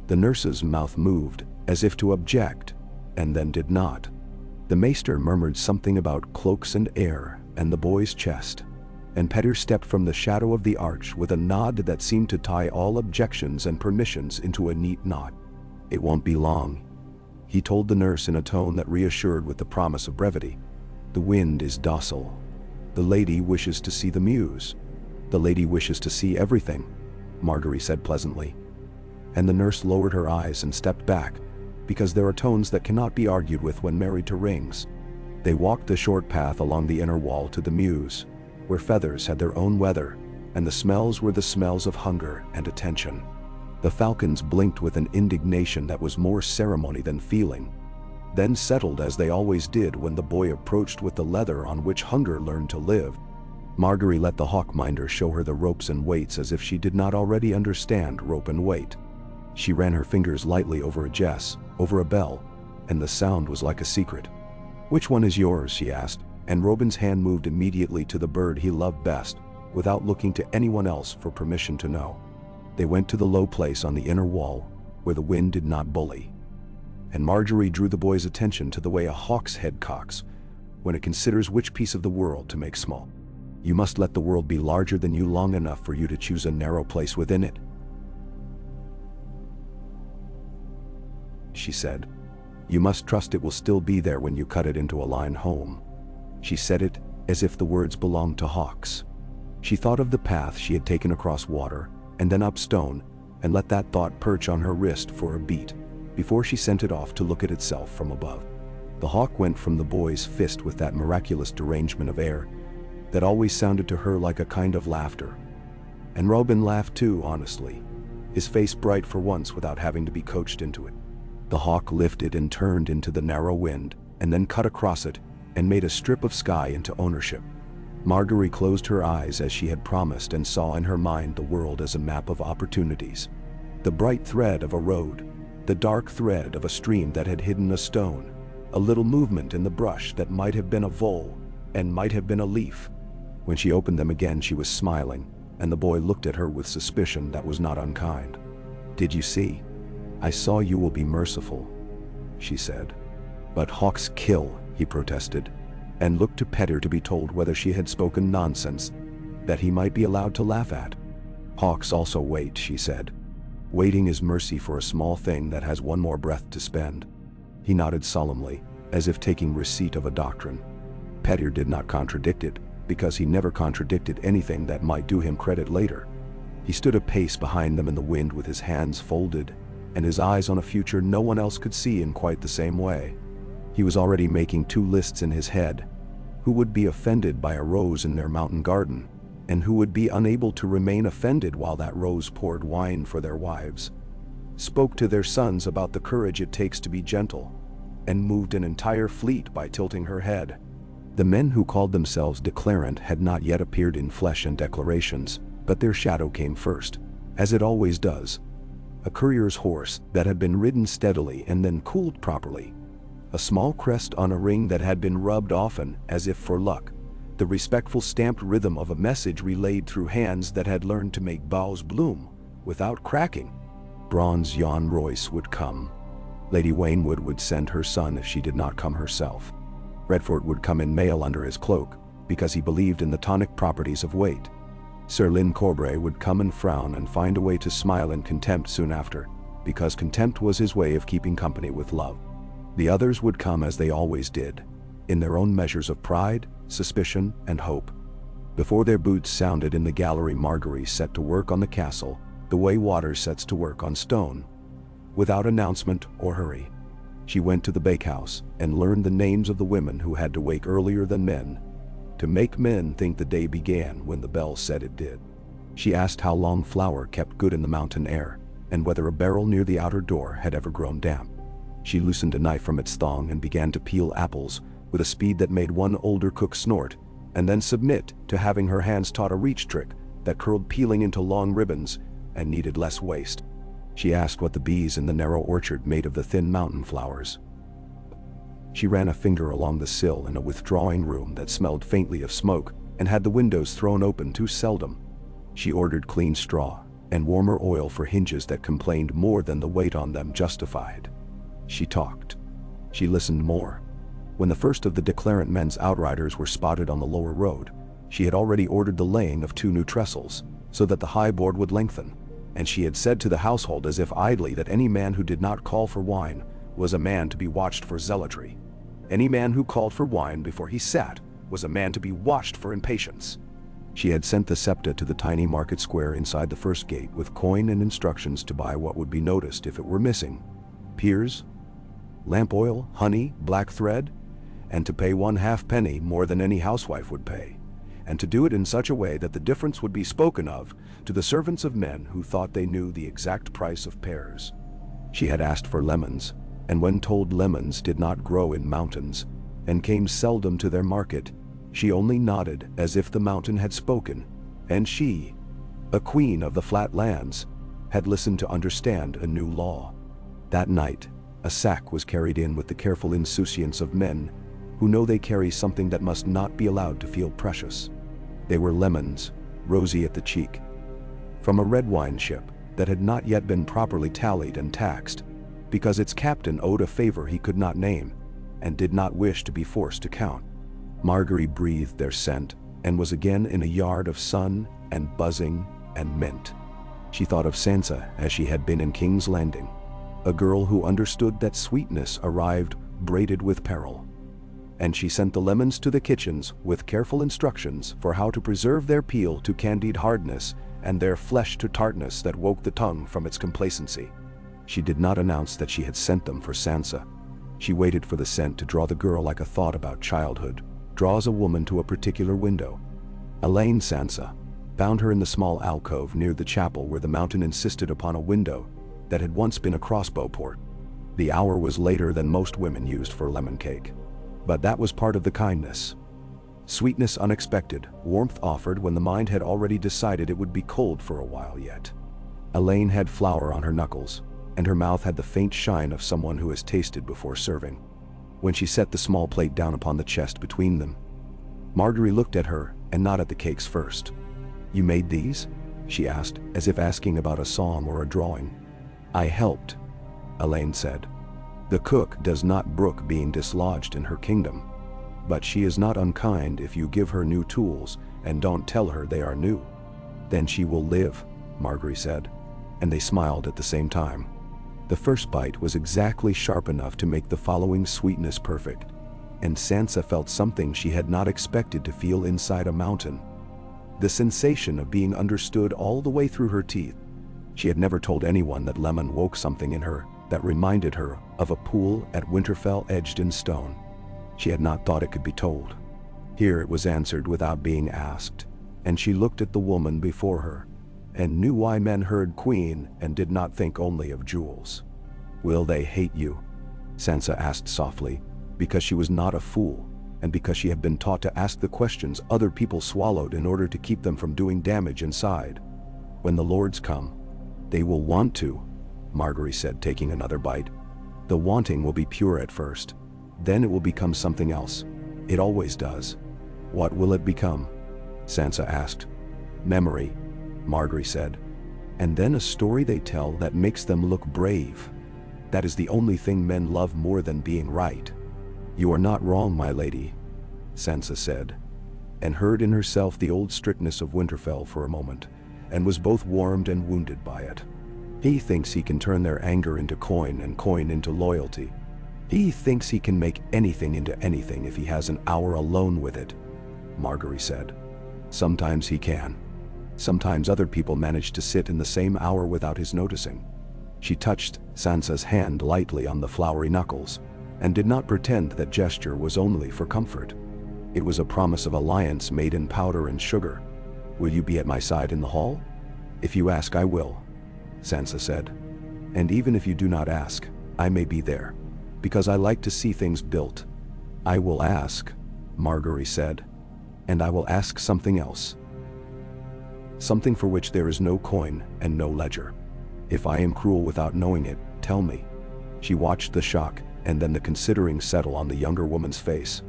The nurse's mouth moved, as if to object, and then did not. The maester murmured something about cloaks and air and the boy's chest, and Petyr stepped from the shadow of the arch with a nod that seemed to tie all objections and permissions into a neat knot. "It won't be long," he told the nurse in a tone that reassured with the promise of brevity. "The wind is docile. The lady wishes to see the muse." "The lady wishes to see everything," Margaery said pleasantly. And the nurse lowered her eyes and stepped back, because there are tones that cannot be argued with when married to rings. They walked the short path along the inner wall to the mews, where feathers had their own weather, and the smells were the smells of hunger and attention. The falcons blinked with an indignation that was more ceremony than feeling, then settled as they always did when the boy approached with the leather on which hunger learned to live. Margaery let the hawkminder show her the ropes and weights as if she did not already understand rope and weight. She ran her fingers lightly over a jess, over a bell, and the sound was like a secret. "Which one is yours?" she asked, and Robin's hand moved immediately to the bird he loved best, without looking to anyone else for permission to know. They went to the low place on the inner wall, where the wind did not bully. And Margaery drew the boy's attention to the way a hawk's head cocks when it considers which piece of the world to make small. "You must let the world be larger than you long enough for you to choose a narrow place within it," she said. "You must trust it will still be there when you cut it into a line home." She said it as if the words belonged to hawks. She thought of the path she had taken across water, and then up stone, and let that thought perch on her wrist for a beat, before she sent it off to look at itself from above. The hawk went from the boy's fist with that miraculous derangement of air that always sounded to her like a kind of laughter. And Robin laughed too, honestly, his face bright for once without having to be coached into it. The hawk lifted and turned into the narrow wind, and then cut across it, and made a strip of sky into ownership. Margaery closed her eyes as she had promised and saw in her mind the world as a map of opportunities. The bright thread of a road, the dark thread of a stream that had hidden a stone, a little movement in the brush that might have been a vole and might have been a leaf. When she opened them again, she was smiling, and the boy looked at her with suspicion that was not unkind. "Did you see? I saw you will be merciful," she said. "But hawks kill," he protested, and looked to Petyr to be told whether she had spoken nonsense that he might be allowed to laugh at. "Hawks also wait," she said. "Waiting is mercy for a small thing that has one more breath to spend." He nodded solemnly, as if taking receipt of a doctrine. Petyr did not contradict it, because he never contradicted anything that might do him credit later. He stood a pace behind them in the wind with his hands folded, and his eyes on a future no one else could see in quite the same way. He was already making two lists in his head: who would be offended by a rose in their mountain garden, and who would be unable to remain offended while that rose poured wine for their wives, spoke to their sons about the courage it takes to be gentle, and moved an entire fleet by tilting her head. The men who called themselves declarant had not yet appeared in flesh and declarations, but their shadow came first, as it always does. A courier's horse that had been ridden steadily and then cooled properly. A small crest on a ring that had been rubbed often, as if for luck. The respectful stamped rhythm of a message relayed through hands that had learned to make boughs bloom without cracking. Bronze Jan Royce would come. Lady Waynwood would send her son if she did not come herself. Redford would come in mail under his cloak, because he believed in the tonic properties of weight. Sir Lynn Corbray would come and frown and find a way to smile in contempt soon after, because contempt was his way of keeping company with love. The others would come as they always did, in their own measures of pride, suspicion, and hope. Before their boots sounded in the gallery, Margaery set to work on the castle, the way water sets to work on stone, without announcement or hurry. She went to the bakehouse and learned the names of the women who had to wake earlier than men, to make men think the day began when the bell said it did. She asked how long flour kept good in the mountain air, and whether a barrel near the outer door had ever grown damp. She loosened a knife from its thong and began to peel apples with a speed that made one older cook snort, and then submit to having her hands taught a reach trick that curled peeling into long ribbons and needed less waste. She asked what the bees in the narrow orchard made of the thin mountain flowers. She ran a finger along the sill in a withdrawing room that smelled faintly of smoke and had the windows thrown open too seldom. She ordered clean straw and warmer oil for hinges that complained more than the weight on them justified. She talked. She listened more. When the first of the declarant men's outriders were spotted on the lower road, she had already ordered the laying of 2 new trestles, so that the high board would lengthen, and she had said to the household as if idly that any man who did not call for wine was a man to be watched for zealotry. Any man who called for wine before he sat was a man to be watched for impatience. She had sent the septa to the tiny market square inside the first gate with coin and instructions to buy what would be noticed if it were missing: peers, lamp oil, honey, black thread, and to pay 1/2 penny more than any housewife would pay, and to do it in such a way that the difference would be spoken of to the servants of men who thought they knew the exact price of pears. She had asked for lemons, and when told lemons did not grow in mountains and came seldom to their market, She only nodded as if the mountain had spoken, and she, a queen of the flat lands, had listened to understand a new law. That night, a sack was carried in with the careful insouciance of men who know they carry something that must not be allowed to feel precious. They were lemons, rosy at the cheek, from a red wine ship that had not yet been properly tallied and taxed, because its captain owed a favor he could not name, and did not wish to be forced to count. Margaery breathed their scent, and was again in a yard of sun and buzzing and mint. She thought of Sansa as she had been in King's Landing, a girl who understood that sweetness arrived braided with peril. And she sent the lemons to the kitchens with careful instructions for how to preserve their peel to candied hardness and their flesh to tartness that woke the tongue from its complacency. She did not announce that she had sent them for Sansa. She waited for the scent to draw the girl like a thought about childhood draws a woman to a particular window. Elaine Sansa found her in the small alcove near the chapel where the mountain insisted upon a window that had once been a crossbow port. The hour was later than most women used for lemon cake, but that was part of the kindness. Sweetness unexpected, warmth offered when the mind had already decided it would be cold for a while yet. Elaine had flour on her knuckles, and her mouth had the faint shine of someone who has tasted before serving. When she set the small plate down upon the chest between them, Margaery looked at her and not at the cakes first. "You made these?" she asked, as if asking about a song or a drawing. "I helped," Elaine said. "The cook does not brook being dislodged in her kingdom, but she is not unkind if you give her new tools and don't tell her they are new." "Then she will live," Margaery said, and they smiled at the same time. The first bite was exactly sharp enough to make the following sweetness perfect, and Sansa felt something she had not expected to feel inside a mountain. The sensation of being understood all the way through her teeth. She had never told anyone that lemon woke something in her that reminded her of a pool at Winterfell edged in stone. She had not thought it could be told. Here it was answered without being asked, and she looked at the woman before her, and knew why men heard queen and did not think only of jewels. "Will they hate you?" Sansa asked softly, because she was not a fool, and because she had been taught to ask the questions other people swallowed in order to keep them from doing damage inside. "When the lords come, they will want to," Margaery said, taking another bite. "The wanting will be pure at first. Then it will become something else. It always does." "What will it become?" Sansa asked. "Memory," Margaery said. "And then a story they tell that makes them look brave. That is the only thing men love more than being right." "You are not wrong, my lady," Sansa said, and heard in herself the old strictness of Winterfell for a moment, and was both warmed and wounded by it. "He thinks he can turn their anger into coin and coin into loyalty. He thinks he can make anything into anything if he has an hour alone with it," Margaery said. "Sometimes he can. Sometimes other people manage to sit in the same hour without his noticing." She touched Sansa's hand lightly on the floury knuckles, and did not pretend that gesture was only for comfort. It was a promise of alliance made in powder and sugar. "Will you be at my side in the hall?" "If you ask, I will," Sansa said. "And even if you do not ask, I may be there, because I like to see things built." "I will ask," Margaery said, "and I will ask something else. Something for which there is no coin and no ledger. If I am cruel without knowing it, tell me." She watched the shock and then the considering settle on the younger woman's face.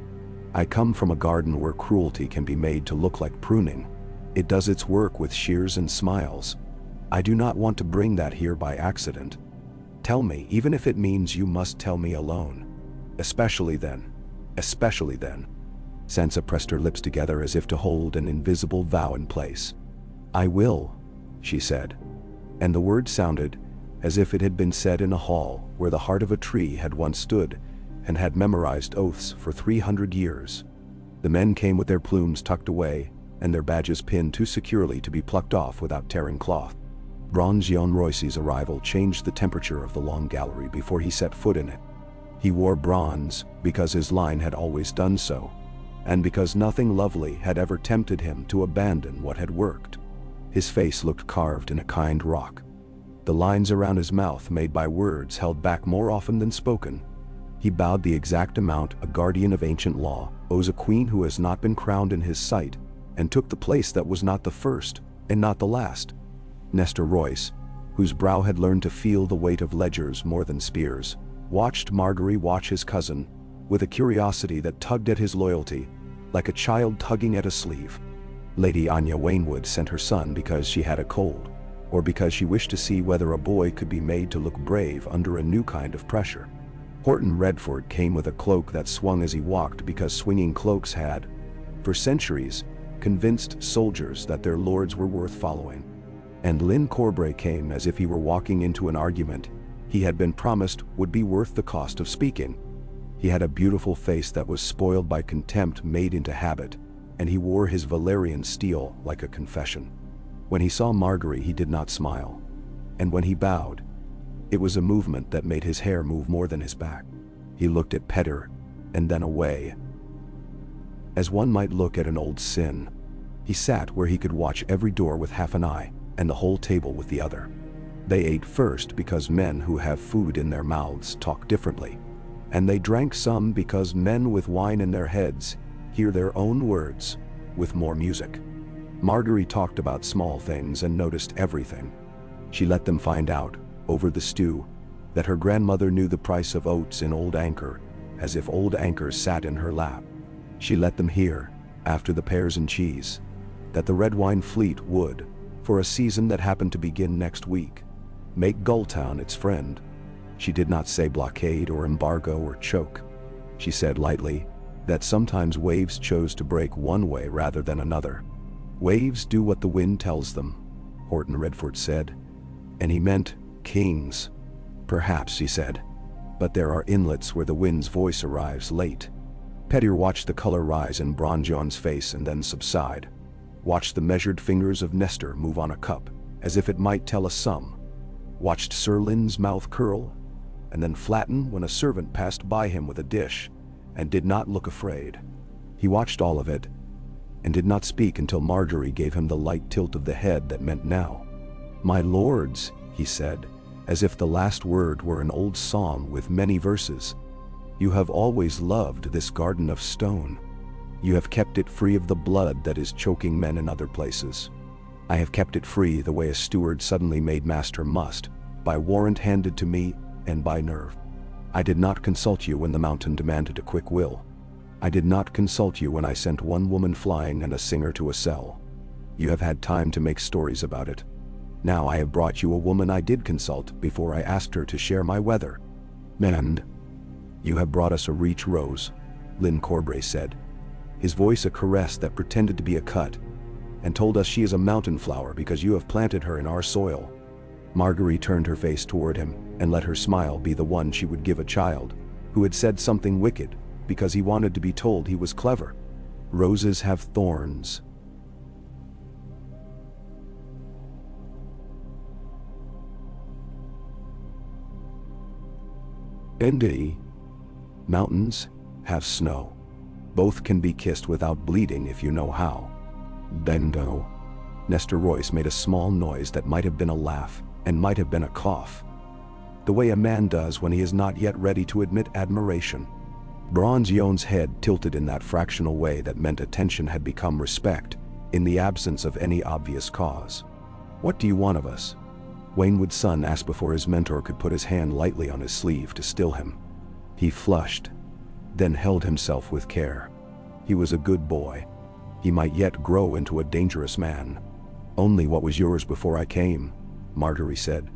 "I come from a garden where cruelty can be made to look like pruning. It does its work with shears and smiles. I do not want to bring that here by accident. Tell me, even if it means you must tell me alone. Especially then. Especially then." Sansa pressed her lips together as if to hold an invisible vow in place. "I will," she said, and the word sounded as if it had been said in a hall where the heart of a tree had once stood and had memorized oaths for 300 years. The men came with their plumes tucked away and their badges pinned too securely to be plucked off without tearing cloth. Bronze Jon Royce's arrival changed the temperature of the long gallery before he set foot in it. He wore bronze because his line had always done so, and because nothing lovely had ever tempted him to abandon what had worked. His face looked carved in a kind rock. The lines around his mouth made by words held back more often than spoken. He bowed the exact amount a guardian of ancient law owes a queen who has not been crowned in his sight, and took the place that was not the first, and not the last. Nestor Royce, whose brow had learned to feel the weight of ledgers more than spears, watched Margaery watch his cousin, with a curiosity that tugged at his loyalty, like a child tugging at a sleeve. Lady Anya Waynwood sent her son because she had a cold, or because she wished to see whether a boy could be made to look brave under a new kind of pressure. Horton Redford came with a cloak that swung as he walked because swinging cloaks had, for centuries, convinced soldiers that their lords were worth following. And Lynn Corbray came as if he were walking into an argument he had been promised would be worth the cost of speaking. He had a beautiful face that was spoiled by contempt made into habit, and he wore his Valyrian steel like a confession. When he saw Margaery, he did not smile, and when he bowed, it was a movement that made his hair move more than his back. He looked at Petyr, and then away, as one might look at an old sin. He sat where he could watch every door with half an eye, and the whole table with the other. They ate first because men who have food in their mouths talk differently, and they drank some because men with wine in their heads hear their own words with more music. Margaery talked about small things and noticed everything. She let them find out, over the stew, that her grandmother knew the price of oats in Old Anchor, as if Old Anchor sat in her lap. She let them hear, after the pears and cheese, that the red wine fleet would, for a season that happened to begin next week, make Gulltown its friend. She did not say blockade or embargo or choke. She said lightly that sometimes waves chose to break one way rather than another. Waves do what the wind tells them, Horton Redford said, and he meant kings. Perhaps, he said, but there are inlets where the wind's voice arrives late. Petyr watched the color rise in Bronzeon's face and then subside, watched the measured fingers of Nestor move on a cup, as if it might tell a sum, watched Sir Lynn's mouth curl, and then flatten when a servant passed by him with a dish, and did not look afraid. He watched all of it, and did not speak until Margaery gave him the light tilt of the head that meant now. "My lords," he said, as if the last word were an old psalm with many verses, "you have always loved this garden of stone. You have kept it free of the blood that is choking men in other places. I have kept it free the way a steward suddenly made master must, by warrant handed to me and by nerve. I did not consult you when the mountain demanded a quick will. I did not consult you when I sent one woman flying and a singer to a cell. You have had time to make stories about it. Now I have brought you a woman I did consult before I asked her to share my weather. And you have brought us a reach rose," Lynn Corbray said, his voice a caress that pretended to be a cut, "and told us she is a mountain flower because you have planted her in our soil." Margaery turned her face toward him and let her smile be the one she would give a child who had said something wicked because he wanted to be told he was clever. "Roses have thorns." Indeed, mountains have snow. Both can be kissed without bleeding if you know how. Bendo. Nestor Royce made a small noise that might have been a laugh and might have been a cough, the way a man does when he is not yet ready to admit admiration. Bronzeon's head tilted in that fractional way that meant attention had become respect in the absence of any obvious cause. "What do you want of us?" Waynwood's son asked before his mentor could put his hand lightly on his sleeve to still him. He flushed, then held himself with care. He was a good boy. He might yet grow into a dangerous man. "Only what was yours before I came," Margaery said,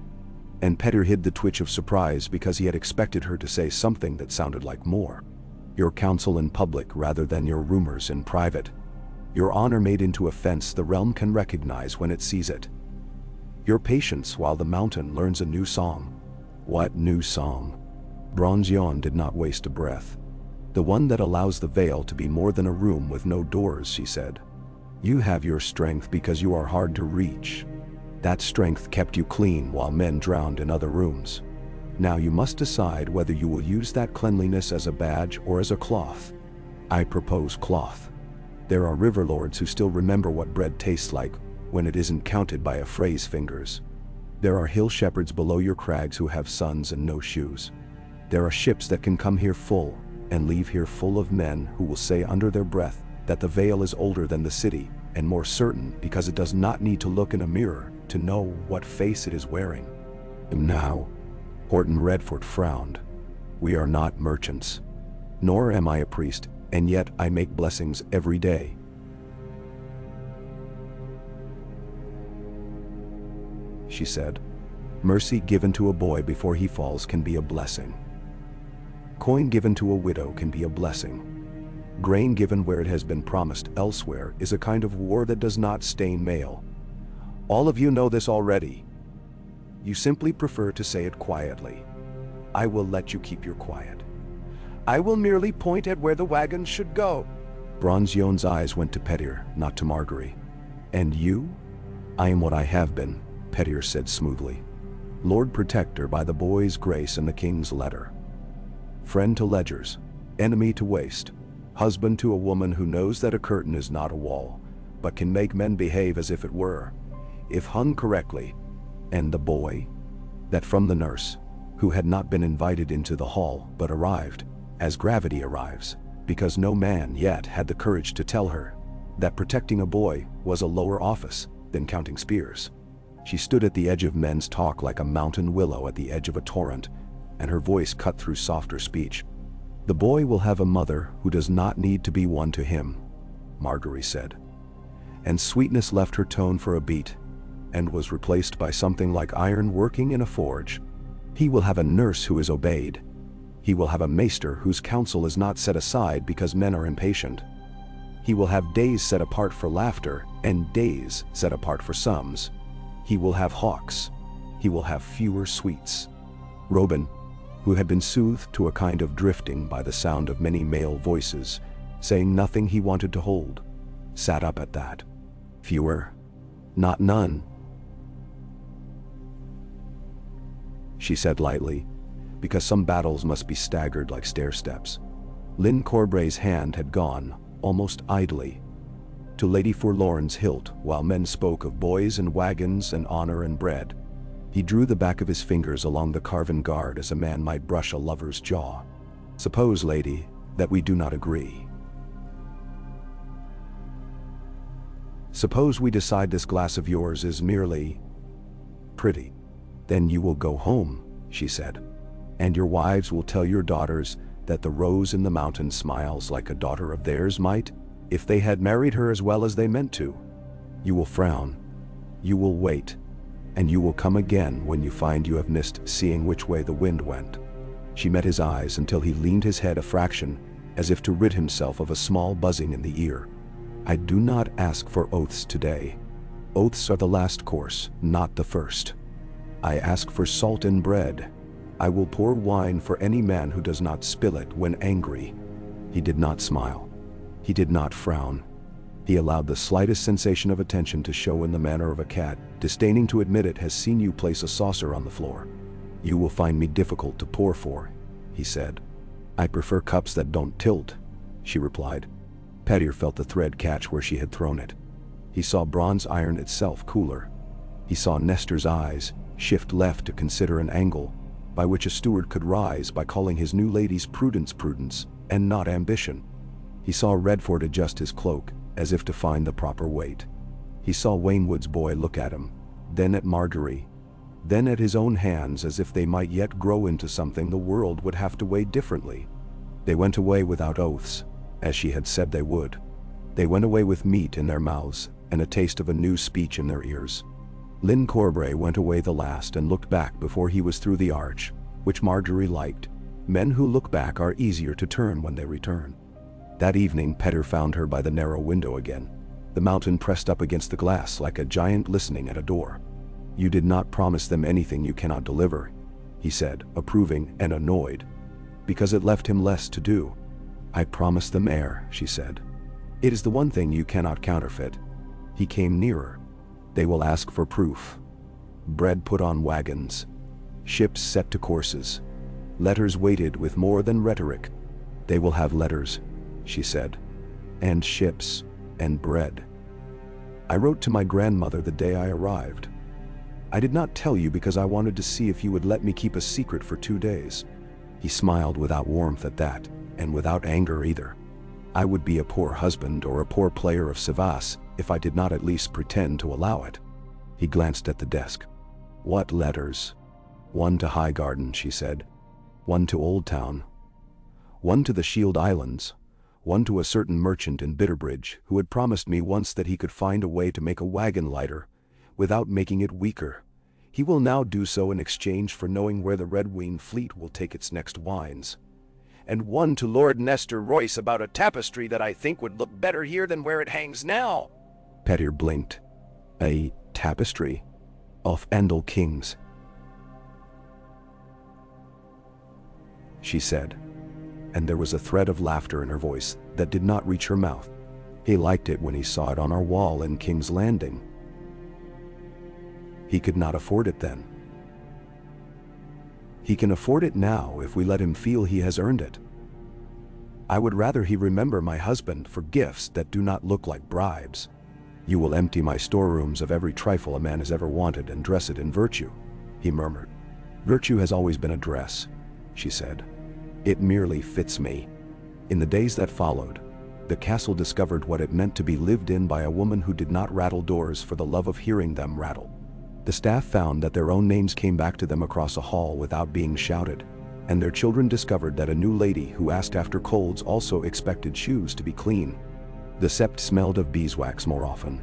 and Petyr hid the twitch of surprise because he had expected her to say something that sounded like more. "Your counsel in public rather than your rumors in private. Your honor made into a fence the realm can recognize when it sees it. Your patience while the mountain learns a new song." "What new song?" Bronzeon did not waste a breath. "The one that allows the Vale to be more than a room with no doors," she said. "You have your strength because you are hard to reach. That strength kept you clean while men drowned in other rooms. Now you must decide whether you will use that cleanliness as a badge or as a cloth. I propose cloth. There are river lords who still remember what bread tastes like when it isn't counted by a phrase fingers. There are hill shepherds below your crags who have sons and no shoes. There are ships that can come here full, and leave here full of men who will say under their breath that the Vale is older than the city, and more certain because it does not need to look in a mirror to know what face it is wearing. And now, Horton Redford frowned. We are not merchants. Nor am I a priest, and yet I make blessings every day. She said, mercy given to a boy before he falls can be a blessing. Coin given to a widow can be a blessing. Grain given where it has been promised elsewhere is a kind of war that does not stain mail. All of you know this already. You simply prefer to say it quietly. I will let you keep your quiet. I will merely point at where the wagons should go. Bronzion's eyes went to Petyr, not to Margaery. And you? I am what I have been, Petyr said smoothly. Lord Protector by the boy's grace and the king's letter. Friend to ledgers, enemy to waste, husband to a woman who knows that a curtain is not a wall, but can make men behave as if it were, if hung correctly. And the boy? That from the nurse, who had not been invited into the hall but arrived, as gravity arrives, because no man yet had the courage to tell her that protecting a boy was a lower office than counting spears. She stood at the edge of men's talk like a mountain willow at the edge of a torrent, and her voice cut through softer speech. The boy will have a mother who does not need to be one to him, Margaery said. And sweetness left her tone for a beat, and was replaced by something like iron working in a forge. He will have a nurse who is obeyed. He will have a maester whose counsel is not set aside because men are impatient. He will have days set apart for laughter and days set apart for sums. He will have hawks. He will have fewer sweets. Robin, who had been soothed to a kind of drifting by the sound of many male voices, saying nothing he wanted to hold, sat up at that. Fewer, not none, she said lightly, because some battles must be staggered like stair-steps. Lynn Corbray's hand had gone, almost idly, to Lady Forlorn's hilt while men spoke of boys and wagons and honor and bread. He drew the back of his fingers along the carven guard as a man might brush a lover's jaw. Suppose, lady, that we do not agree. Suppose we decide this glass of yours is merely pretty. Then you will go home, she said, and your wives will tell your daughters that the rose in the mountain smiles like a daughter of theirs might, if they had married her as well as they meant to. You will frown, you will wait, and you will come again when you find you have missed seeing which way the wind went. She met his eyes until he leaned his head a fraction, as if to rid himself of a small buzzing in the ear. I do not ask for oaths today. Oaths are the last course, not the first. I ask for salt and bread. I will pour wine for any man who does not spill it when angry. He did not smile. He did not frown. He allowed the slightest sensation of attention to show in the manner of a cat, disdaining to admit it has seen you place a saucer on the floor. You will find me difficult to pour for, he said. I prefer cups that don't tilt, she replied. Petyr felt the thread catch where she had thrown it. He saw bronze iron itself cooler. He saw Nestor's eyes shift left to consider an angle by which a steward could rise by calling his new lady's prudence prudence and not ambition. He saw Redford adjust his cloak as if to find the proper weight. He saw Waynwood's boy look at him, then at Margaery, then at his own hands as if they might yet grow into something the world would have to weigh differently. They went away without oaths, as she had said they would. They went away with meat in their mouths and a taste of a new speech in their ears. Lynn Corbray went away the last and looked back before he was through the arch, which Margaery liked. Men who look back are easier to turn when they return. That evening Petyr found her by the narrow window again, the mountain pressed up against the glass like a giant listening at a door. You did not promise them anything you cannot deliver, he said, approving and annoyed, because it left him less to do. I promised them air, she said. It is the one thing you cannot counterfeit. He came nearer. They will ask for proof. Bread put on wagons. Ships set to courses. Letters weighted with more than rhetoric. They will have letters, she said, and ships, and bread. I wrote to my grandmother the day I arrived. I did not tell you because I wanted to see if you would let me keep a secret for 2 days. He smiled without warmth at that, and without anger either. I would be a poor husband or a poor player of Savas if I did not at least pretend to allow it. He glanced at the desk. What letters? One to Highgarden, she said. One to Old Town. One to the Shield Islands. One to a certain merchant in Bitterbridge who had promised me once that he could find a way to make a wagon lighter, without making it weaker. He will now do so in exchange for knowing where the Redwing fleet will take its next wines. And one to Lord Nestor Royce about a tapestry that I think would look better here than where it hangs now. Petyr blinked. A tapestry? Of Andal Kings, she said, and there was a thread of laughter in her voice that did not reach her mouth. He liked it when he saw it on our wall in King's Landing. He could not afford it then. He can afford it now if we let him feel he has earned it. I would rather he remember my husband for gifts that do not look like bribes. You will empty my storerooms of every trifle a man has ever wanted and dress it in virtue, he murmured. Virtue has always been a dress, she said. It merely fits me. In the days that followed, the castle discovered what it meant to be lived in by a woman who did not rattle doors for the love of hearing them rattle. The staff found that their own names came back to them across a hall without being shouted, and their children discovered that a new lady who asked after colds also expected shoes to be clean. The sept smelled of beeswax more often.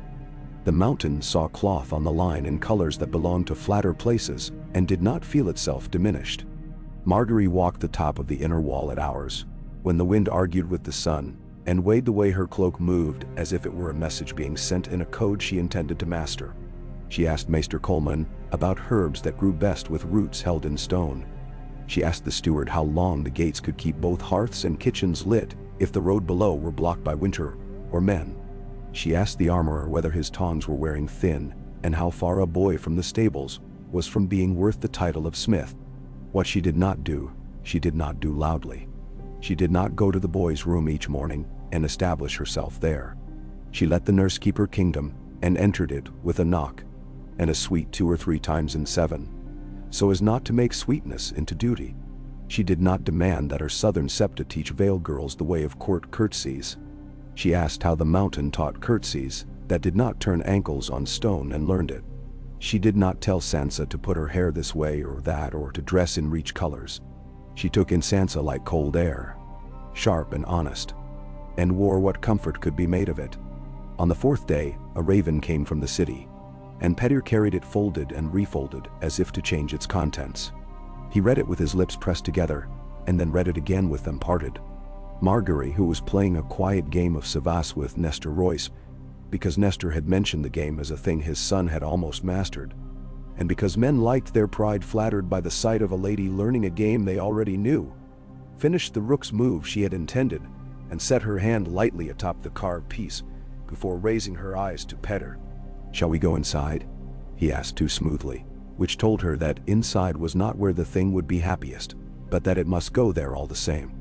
The mountain saw cloth on the line in colors that belonged to flatter places and did not feel itself diminished. Margaery walked the top of the inner wall at hours, when the wind argued with the sun, and weighed the way her cloak moved as if it were a message being sent in a code she intended to master. She asked Maester Coleman about herbs that grew best with roots held in stone. She asked the steward how long the gates could keep both hearths and kitchens lit if the road below were blocked by winter or men. She asked the armorer whether his tongs were wearing thin and how far a boy from the stables was from being worth the title of smith. What she did not do loudly. She did not go to the boy's room each morning and establish herself there. She let the nurse keep her kingdom and entered it with a knock and a sweet 2 or 3 times in 7, so as not to make sweetness into duty. She did not demand that her southern septa teach Vale girls the way of court curtsies. She asked how the mountain taught curtsies that did not turn ankles on stone and learned it. She did not tell Sansa to put her hair this way or that or to dress in rich colors. She took in Sansa like cold air, sharp and honest, and wore what comfort could be made of it. On the 4th day, a raven came from the city, and Petyr carried it folded and refolded as if to change its contents. He read it with his lips pressed together, and then read it again with them parted. Margaery, who was playing a quiet game of Savas with Nestor Royce, because Nestor had mentioned the game as a thing his son had almost mastered, and because men liked their pride flattered by the sight of a lady learning a game they already knew, finished the rook's move she had intended, and set her hand lightly atop the carved piece before raising her eyes to Petyr. "Shall we go inside?" he asked too smoothly, which told her that inside was not where the thing would be happiest, but that it must go there all the same.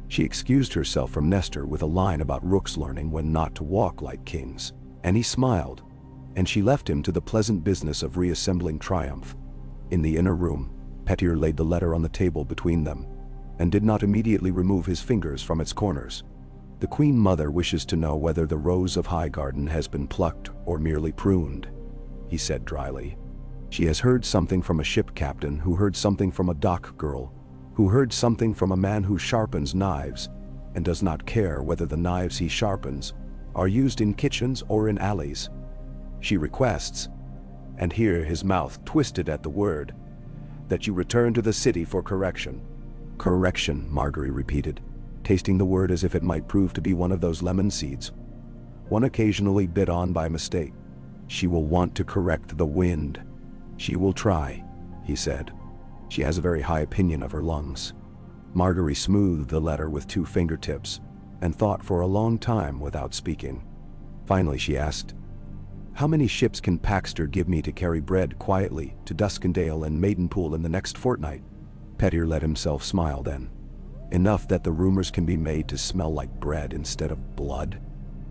She excused herself from Nestor with a line about rooks learning when not to walk like kings, and he smiled, and she left him to the pleasant business of reassembling triumph. In the inner room, Petyr laid the letter on the table between them, and did not immediately remove his fingers from its corners. "The Queen Mother wishes to know whether the rose of Highgarden has been plucked or merely pruned," he said dryly. "She has heard something from a ship captain who heard something from a dock girl, who heard something from a man who sharpens knives, and does not care whether the knives he sharpens are used in kitchens or in alleys. She requests," and here his mouth twisted at the word, "that you return to the city for correction." "Correction," Margaery repeated, tasting the word as if it might prove to be one of those lemon seeds, one occasionally bit on by mistake. "She will want to correct the wind." "She will try," he said. "She has a very high opinion of her lungs." Margaery smoothed the letter with 2 fingertips and thought for a long time without speaking. Finally she asked, "How many ships can Paxter give me to carry bread quietly to Duskendale and Maidenpool in the next fortnight?" Petyr let himself smile then. "Enough that the rumors can be made to smell like bread instead of blood.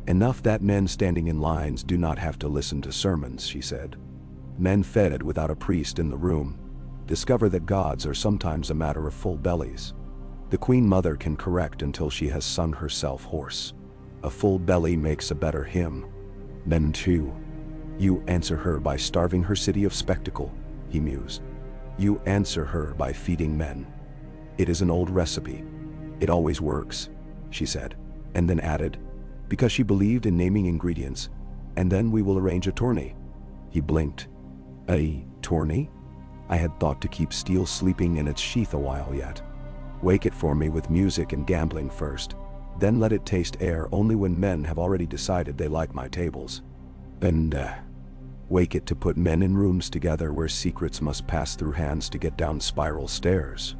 Enough that men standing in lines do not have to listen to sermons," she said. "Men fed without a priest in the room discover that gods are sometimes a matter of full bellies." The queen mother can correct until she has sung herself hoarse. A full belly makes a better hymn. Men too. You answer her by starving her city of spectacle, he mused. You answer her by feeding men. It is an old recipe. It always works, she said, and then added, because she believed in naming ingredients, and then we will arrange a tourney. He blinked. A tourney? I had thought to keep steel sleeping in its sheath a while yet. Wake it for me with music and gambling first, then let it taste air only when men have already decided they like my tables. And, wake it to put men in rooms together where secrets must pass through hands to get down spiral stairs.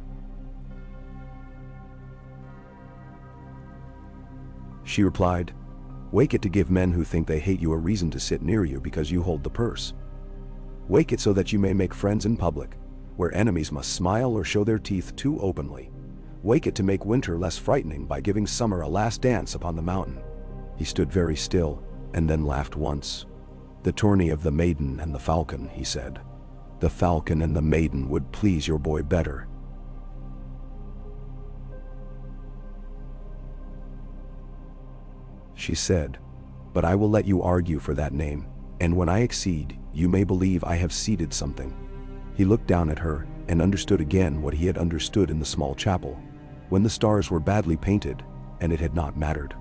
She replied, wake it to give men who think they hate you a reason to sit near you because you hold the purse. Wake it so that you may make friends in public, where enemies must smile or show their teeth too openly. Wake it to make winter less frightening by giving summer a last dance upon the mountain. He stood very still, and then laughed once. The tourney of the maiden and the falcon, he said. The falcon and the maiden would please your boy better. She said, but I will let you argue for that name, and when I exceed, you may believe I have ceded something. He looked down at her and understood again what he had understood in the small chapel, when the stars were badly painted, and it had not mattered.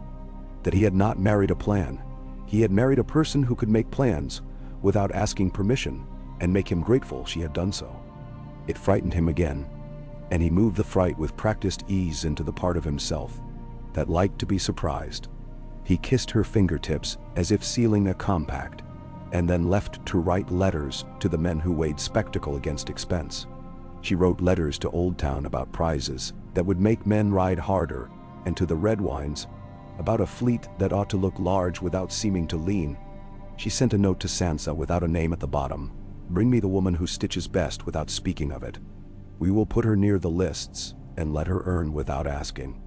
That he had not married a plan. He had married a person who could make plans without asking permission and make him grateful she had done so. It frightened him again, and he moved the fright with practiced ease into the part of himself that liked to be surprised. He kissed her fingertips as if sealing a compact, and then left to write letters to the men who weighed spectacle against expense. She wrote letters to Old Town about prizes that would make men ride harder, and to the Red Wines about a fleet that ought to look large without seeming to lean. She sent a note to Sansa without a name at the bottom. Bring me the woman who stitches best without speaking of it. We will put her near the lists and let her earn without asking.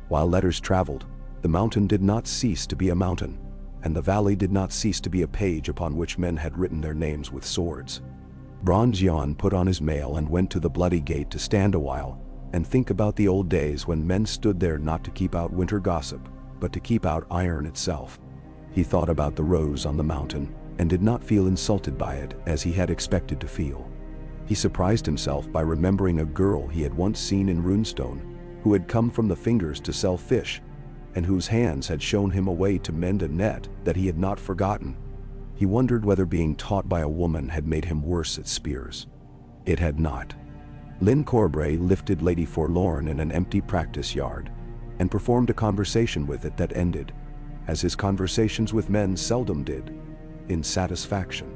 While letters traveled, the mountain did not cease to be a mountain, and the valley did not cease to be a page upon which men had written their names with swords. Bronze Jan put on his mail and went to the bloody gate to stand a while and think about the old days when men stood there not to keep out winter gossip, but to keep out iron itself. He thought about the rose on the mountain and did not feel insulted by it as he had expected to feel. He surprised himself by remembering a girl he had once seen in Runestone, who had come from the Fingers to sell fish, and whose hands had shown him a way to mend a net that he had not forgotten. He wondered whether being taught by a woman had made him worse at spears. It had not. Lynn Corbray lifted Lady Forlorn in an empty practice yard and performed a conversation with it that ended, as his conversations with men seldom did, in satisfaction.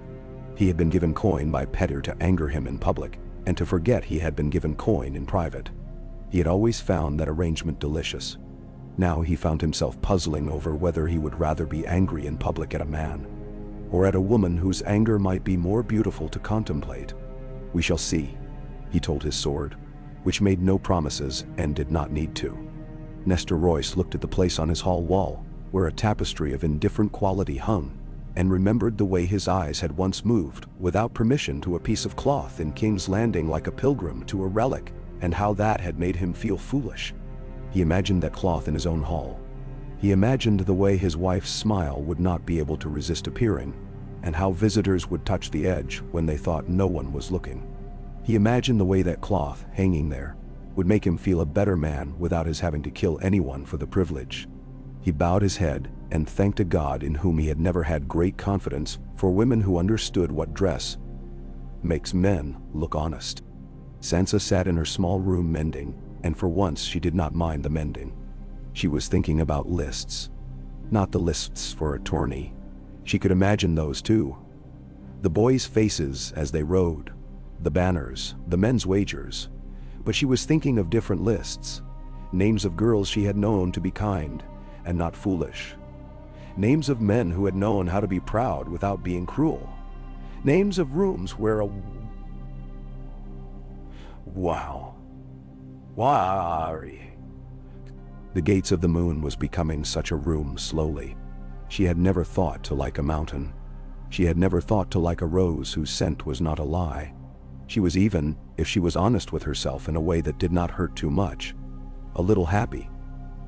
He had been given coin by Petyr to anger him in public and to forget he had been given coin in private. He had always found that arrangement delicious. Now he found himself puzzling over whether he would rather be angry in public at a man, or at a woman whose anger might be more beautiful to contemplate. We shall see, he told his sword, which made no promises and did not need to. Nestor Royce looked at the place on his hall wall, where a tapestry of indifferent quality hung, and remembered the way his eyes had once moved without permission to a piece of cloth in King's Landing like a pilgrim to a relic, and how that had made him feel foolish. He imagined that cloth in his own hall. He imagined the way his wife's smile would not be able to resist appearing, and how visitors would touch the edge when they thought no one was looking. He imagined the way that cloth, hanging there, would make him feel a better man without his having to kill anyone for the privilege. He bowed his head and thanked a God in whom he had never had great confidence for women who understood what dress makes men look honest. Sansa sat in her small room mending, and for once she did not mind the mending. She was thinking about lists. Not the lists for a tourney. She could imagine those too. The boys' faces as they rode, the banners, the men's wagers. But she was thinking of different lists. Names of girls she had known to be kind and not foolish. Names of men who had known how to be proud without being cruel. Names of rooms where a... Wow. The Gates of the Moon was becoming such a room slowly. She had never thought to like a mountain. She had never thought to like a rose whose scent was not a lie. She was even, if she was honest with herself in a way that did not hurt too much, a little happy.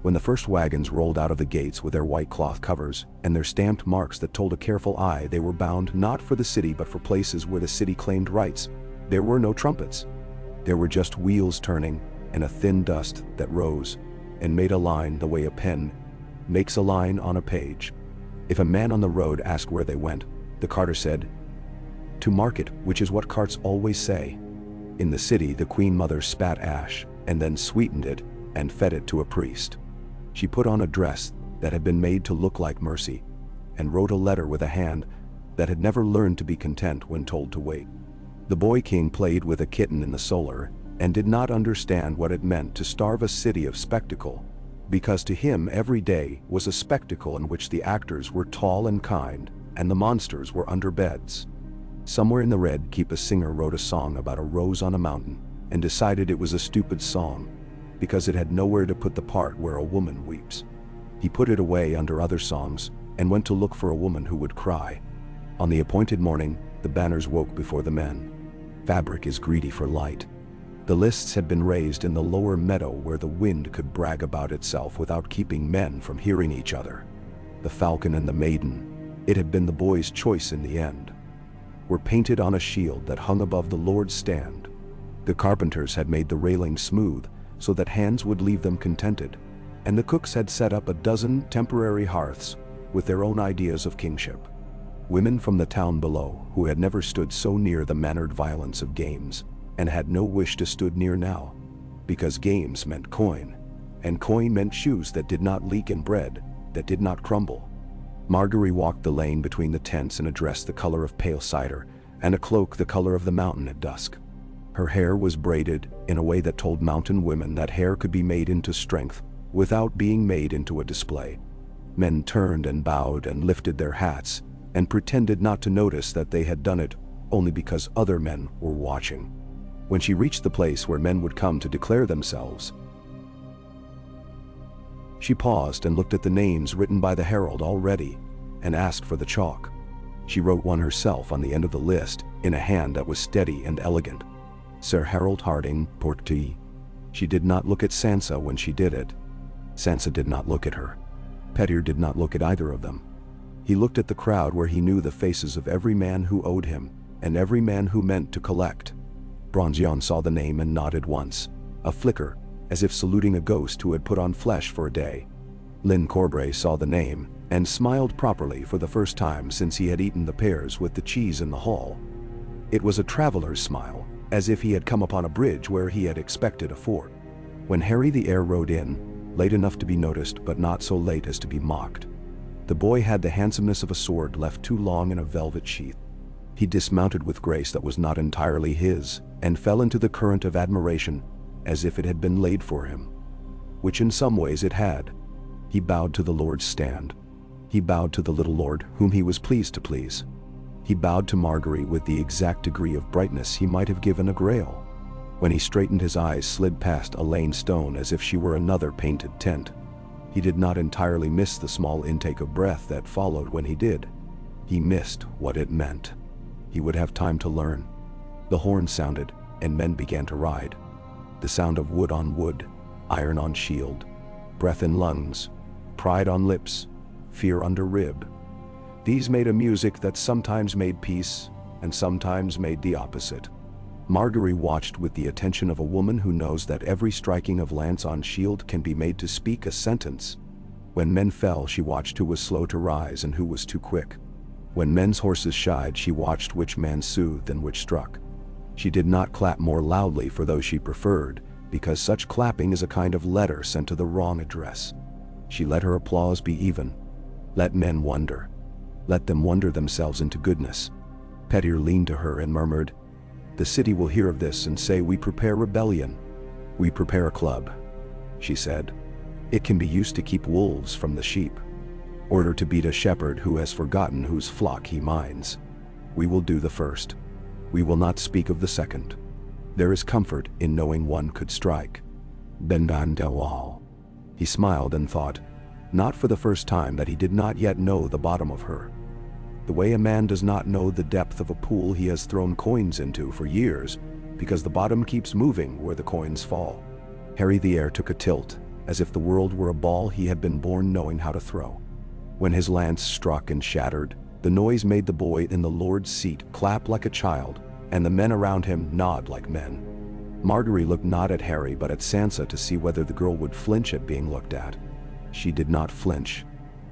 When the first wagons rolled out of the gates with their white cloth covers and their stamped marks that told a careful eye they were bound not for the city but for places where the city claimed rights, there were no trumpets. There were just wheels turning and a thin dust that rose and made a line the way a pen makes a line on a page. If a man on the road asked where they went, the carter said, "To market," which is what carts always say. In the city, the Queen Mother spat ash and then sweetened it and fed it to a priest. She put on a dress that had been made to look like mercy and wrote a letter with a hand that had never learned to be content when told to wait. The boy king played with a kitten in the solar and did not understand what it meant to starve a city of spectacle, because to him every day was a spectacle in which the actors were tall and kind and the monsters were under beds. Somewhere in the Red Keep a singer wrote a song about a rose on a mountain and decided it was a stupid song because it had nowhere to put the part where a woman weeps. He put it away under other songs and went to look for a woman who would cry. On the appointed morning, the banners woke before the men. Fabric is greedy for light. The lists had been raised in the lower meadow where the wind could brag about itself without keeping men from hearing each other. The falcon and the maiden, it had been the boy's choice in the end, were painted on a shield that hung above the Lord's stand. The carpenters had made the railing smooth so that hands would leave them contented, and the cooks had set up a dozen temporary hearths with their own ideas of kingship. Women from the town below, who had never stood so near the mannered violence of games, and had no wish to stood near now, because games meant coin, and coin meant shoes that did not leak and bread that did not crumble. Margaery walked the lane between the tents in a dress the color of pale cider and a cloak the color of the mountain at dusk. Her hair was braided in a way that told mountain women that hair could be made into strength without being made into a display. Men turned and bowed and lifted their hats and pretended not to notice that they had done it only because other men were watching. When she reached the place where men would come to declare themselves, she paused and looked at the names written by the herald already and asked for the chalk. She wrote one herself on the end of the list in a hand that was steady and elegant. Sir Harold Harding, Petyr. She did not look at Sansa when she did it. Sansa did not look at her. Petyr did not look at either of them. He looked at the crowd where he knew the faces of every man who owed him and every man who meant to collect. Bronzion saw the name and nodded once, a flicker, as if saluting a ghost who had put on flesh for a day. Lyn Corbray saw the name and smiled properly for the first time since he had eaten the pears with the cheese in the hall. It was a traveler's smile, as if he had come upon a bridge where he had expected a fort. When Harry the heir rode in, late enough to be noticed but not so late as to be mocked, the boy had the handsomeness of a sword left too long in a velvet sheath. He dismounted with grace that was not entirely his and fell into the current of admiration as if it had been laid for him, which in some ways it had. He bowed to the Lord's stand. He bowed to the little lord whom he was pleased to please. He bowed to Margaery with the exact degree of brightness he might have given a grail. When he straightened, his eyes slid past Elaine Stone as if she were another painted tent. He did not entirely miss the small intake of breath that followed when he did. He missed what it meant. He would have time to learn. The horn sounded, and men began to ride. The sound of wood on wood, iron on shield, breath in lungs, pride on lips, fear under rib. These made a music that sometimes made peace and sometimes made the opposite. Margaery watched with the attention of a woman who knows that every striking of lance on shield can be made to speak a sentence. When men fell, she watched who was slow to rise and who was too quick. When men's horses shied, she watched which man soothed and which struck. She did not clap more loudly for those she preferred, because such clapping is a kind of letter sent to the wrong address. She let her applause be even. Let men wonder. Let them wonder themselves into goodness. Petyr leaned to her and murmured, "The city will hear of this and say we prepare rebellion. We prepare a club," she said. "It can be used to keep wolves from the sheep, or to beat a shepherd who has forgotten whose flock he minds. We will do the first. We will not speak of the second. There is comfort in knowing one could strike. Bendan Delwal." He smiled and thought, not for the first time, that he did not yet know the bottom of her. The way a man does not know the depth of a pool he has thrown coins into for years, because the bottom keeps moving where the coins fall. Harry the heir took a tilt, as if the world were a ball he had been born knowing how to throw. When his lance struck and shattered, the noise made the boy in the lord's seat clap like a child, and the men around him nod like men. Margaery looked not at Harry but at Sansa to see whether the girl would flinch at being looked at. She did not flinch.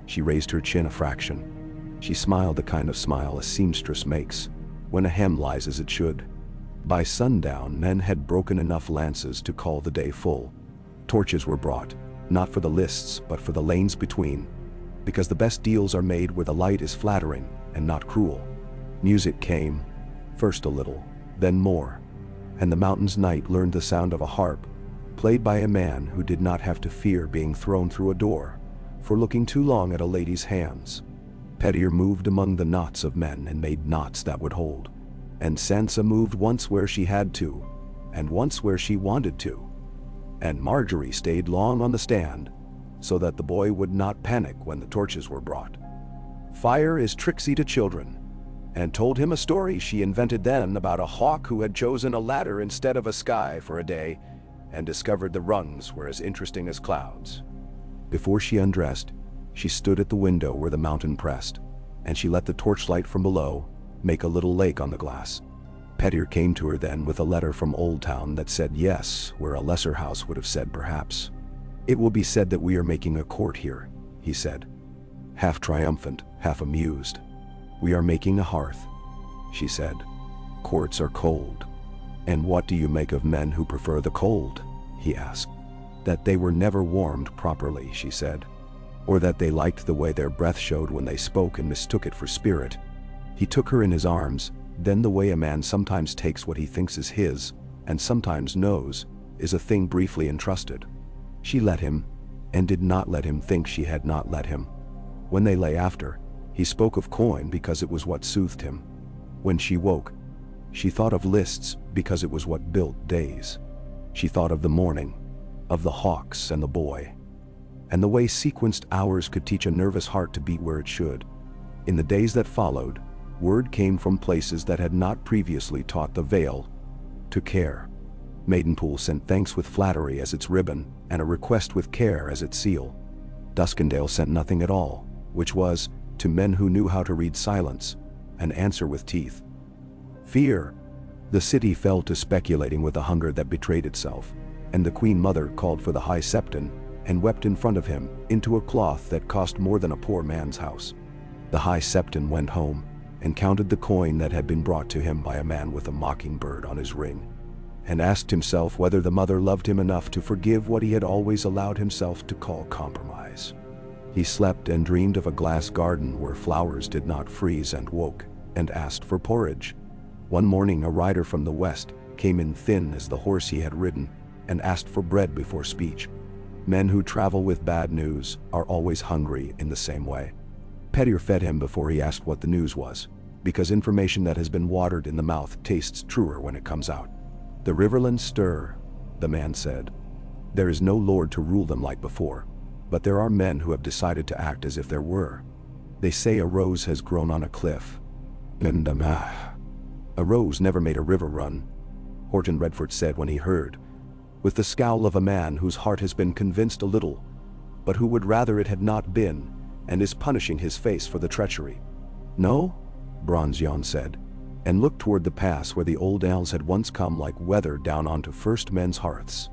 She raised her chin a fraction. She smiled the kind of smile a seamstress makes, when a hem lies as it should. By sundown, men had broken enough lances to call the day full. Torches were brought, not for the lists but for the lanes between, because the best deals are made where the light is flattering and not cruel. Music came, first a little, then more, and the mountain's knight learned the sound of a harp, played by a man who did not have to fear being thrown through a door for looking too long at a lady's hands. Petyr moved among the knots of men and made knots that would hold, and Sansa moved once where she had to, and once where she wanted to, and Margaery stayed long on the stand, so that the boy would not panic when the torches were brought. Fire is tricksy to children, and told him a story she invented then about a hawk who had chosen a ladder instead of a sky for a day, and discovered the rungs were as interesting as clouds. Before she undressed, she stood at the window where the mountain pressed, and she let the torchlight from below make a little lake on the glass. Petyr came to her then with a letter from Old Town that said yes, where a lesser house would have said perhaps. "It will be said that we are making a court here," he said, half triumphant, half amused. "We are making a hearth," she said. "Courts are cold." "And what do you make of men who prefer the cold?" he asked. "That they were never warmed properly," she said. "Or that they liked the way their breath showed when they spoke and mistook it for spirit." He took her in his arms, then the way a man sometimes takes what he thinks is his, and sometimes knows, is a thing briefly entrusted. She let him, and did not let him think she had not let him. When they lay after, he spoke of coin because it was what soothed him. When she woke, she thought of lists because it was what built days. She thought of the morning, of the hawks and the boy, and the way sequenced hours could teach a nervous heart to beat where it should. In the days that followed, word came from places that had not previously taught the Vale to care. Maidenpool sent thanks with flattery as its ribbon, and a request with care as its seal. Duskendale sent nothing at all, which was, to men who knew how to read silence, an answer with teeth. Fear. The city fell to speculating with a hunger that betrayed itself, and the Queen Mother called for the High Septon, and wept in front of him, into a cloth that cost more than a poor man's house. The High Septon went home, and counted the coin that had been brought to him by a man with a mockingbird on his ring, and asked himself whether the mother loved him enough to forgive what he had always allowed himself to call compromise. He slept and dreamed of a glass garden where flowers did not freeze, and woke, and asked for porridge. One morning a rider from the west came in thin as the horse he had ridden, and asked for bread before speech. Men who travel with bad news are always hungry in the same way. Petyr fed him before he asked what the news was, because information that has been watered in the mouth tastes truer when it comes out. "The riverlands stir," the man said. "There is no lord to rule them like before, but there are men who have decided to act as if there were. They say a rose has grown on a cliff. And a rose never made a river run," Horton Redford said when he heard, with the scowl of a man whose heart has been convinced a little, but who would rather it had not been, and is punishing his face for the treachery. "No?" Bronzeyon said, and looked toward the pass where the old owls had once come like weather down onto first men's hearths.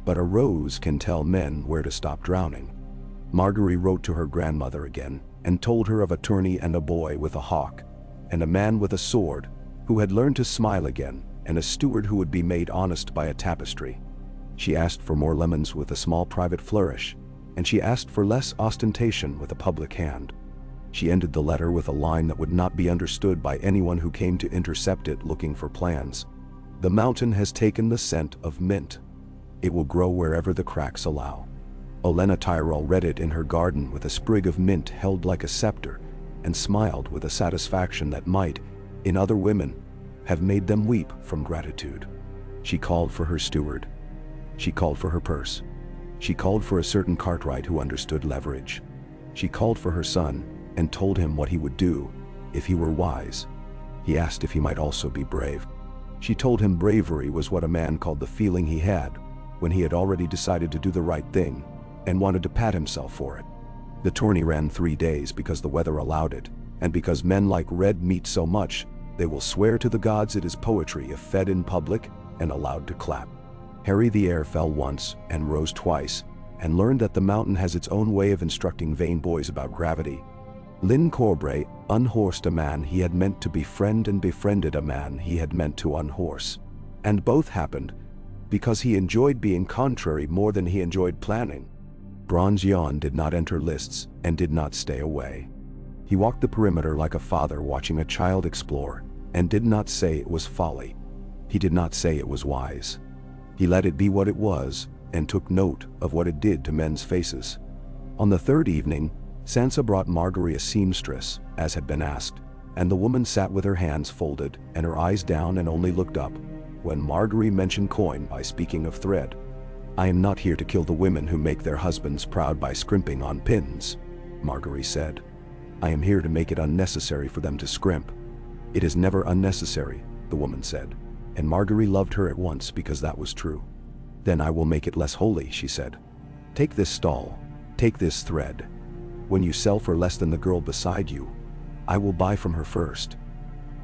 "But a rose can tell men where to stop drowning." Margaery wrote to her grandmother again, and told her of a tourney and a boy with a hawk, and a man with a sword, who had learned to smile again, and a steward who would be made honest by a tapestry. She asked for more lemons with a small private flourish, and she asked for less ostentation with a public hand. She ended the letter with a line that would not be understood by anyone who came to intercept it looking for plans. "The mountain has taken the scent of mint. It will grow wherever the cracks allow." Olenna Tyrell read it in her garden with a sprig of mint held like a scepter, and smiled with a satisfaction that might, in other women, have made them weep from gratitude. She called for her steward. She called for her purse. She called for a certain cartwright who understood leverage. She called for her son, and told him what he would do, if he were wise. He asked if he might also be brave. She told him bravery was what a man called the feeling he had, when he had already decided to do the right thing and wanted to pat himself for it. The tourney ran 3 days because the weather allowed it, and because men like red meat so much, they will swear to the gods it is poetry if fed in public and allowed to clap. Harry the heir fell once and rose twice, and learned that the mountain has its own way of instructing vain boys about gravity. Lyn Corbray unhorsed a man he had meant to befriend and befriended a man he had meant to unhorse. And both happened because he enjoyed being contrary more than he enjoyed planning. Bronze Yawn did not enter lists and did not stay away. He walked the perimeter like a father watching a child explore, and did not say it was folly. He did not say it was wise. He let it be what it was, and took note of what it did to men's faces. On the third evening, Sansa brought Margaery a seamstress, as had been asked, and the woman sat with her hands folded and her eyes down and only looked up when Margaery mentioned coin by speaking of thread. "I am not here to kill the women who make their husbands proud by scrimping on pins," Margaery said. "I am here to make it unnecessary for them to scrimp." "It is never unnecessary," the woman said, and Margaery loved her at once because that was true. "Then I will make it less holy," she said. "Take this stall, take this thread. When you sell for less than the girl beside you, I will buy from her first.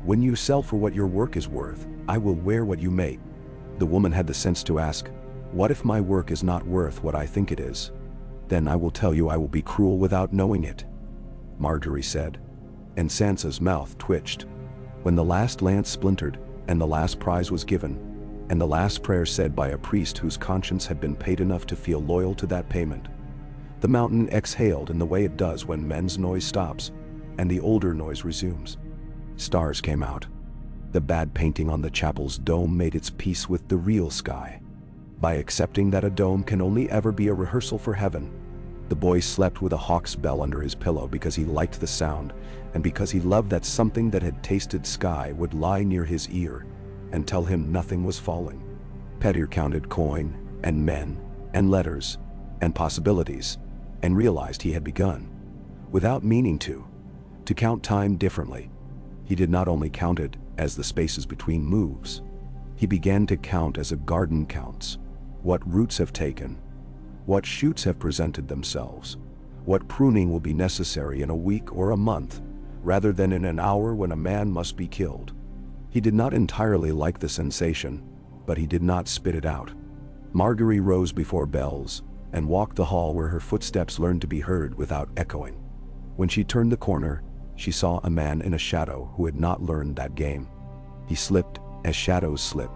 When you sell for what your work is worth, I will wear what you make." The woman had the sense to ask, "What if my work is not worth what I think it is? Then I will tell you I will be cruel without knowing it," Margaery said, and Sansa's mouth twitched. When the last lance splintered, and the last prize was given, and the last prayer said by a priest whose conscience had been paid enough to feel loyal to that payment, the mountain exhaled in the way it does when men's noise stops, and the older noise resumes. Stars came out. The bad painting on the chapel's dome made its peace with the real sky. By accepting that a dome can only ever be a rehearsal for heaven, the boy slept with a hawk's bell under his pillow because he liked the sound, and because he loved that something that had tasted sky would lie near his ear and tell him nothing was falling. Petyr counted coin, and men, and letters, and possibilities, and realized he had begun, without meaning to count time differently. He did not only count it as the spaces between moves. He began to count as a garden counts. What roots have taken, what shoots have presented themselves, what pruning will be necessary in a week or a month, rather than in an hour when a man must be killed. He did not entirely like the sensation, but he did not spit it out. Margaery rose before bells, and walked the hall where her footsteps learned to be heard without echoing. When she turned the corner, she saw a man in a shadow who had not learned that game. He slipped as shadows slip,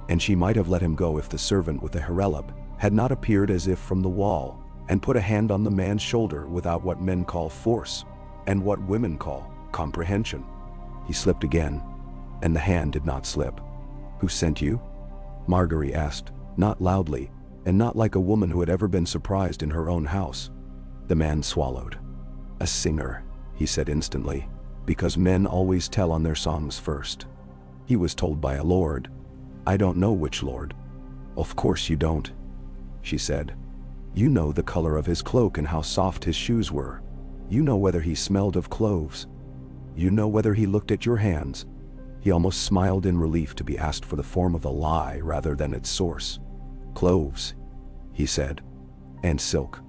and she might have let him go if the servant with the harelab had not appeared as if from the wall, and put a hand on the man's shoulder without what men call force, and what women call comprehension. He slipped again, and the hand did not slip. "Who sent you?" Margaery asked, not loudly, and not like a woman who had ever been surprised in her own house. The man swallowed. "A singer," he said instantly, "because men always tell on their songs first. He was told by a lord. I don't know which lord." "Of course you don't," she said. "You know the color of his cloak and how soft his shoes were. You know whether he smelled of cloves. You know whether he looked at your hands." He almost smiled in relief to be asked for the form of the lie rather than its source. "Cloves," he said, "and silk.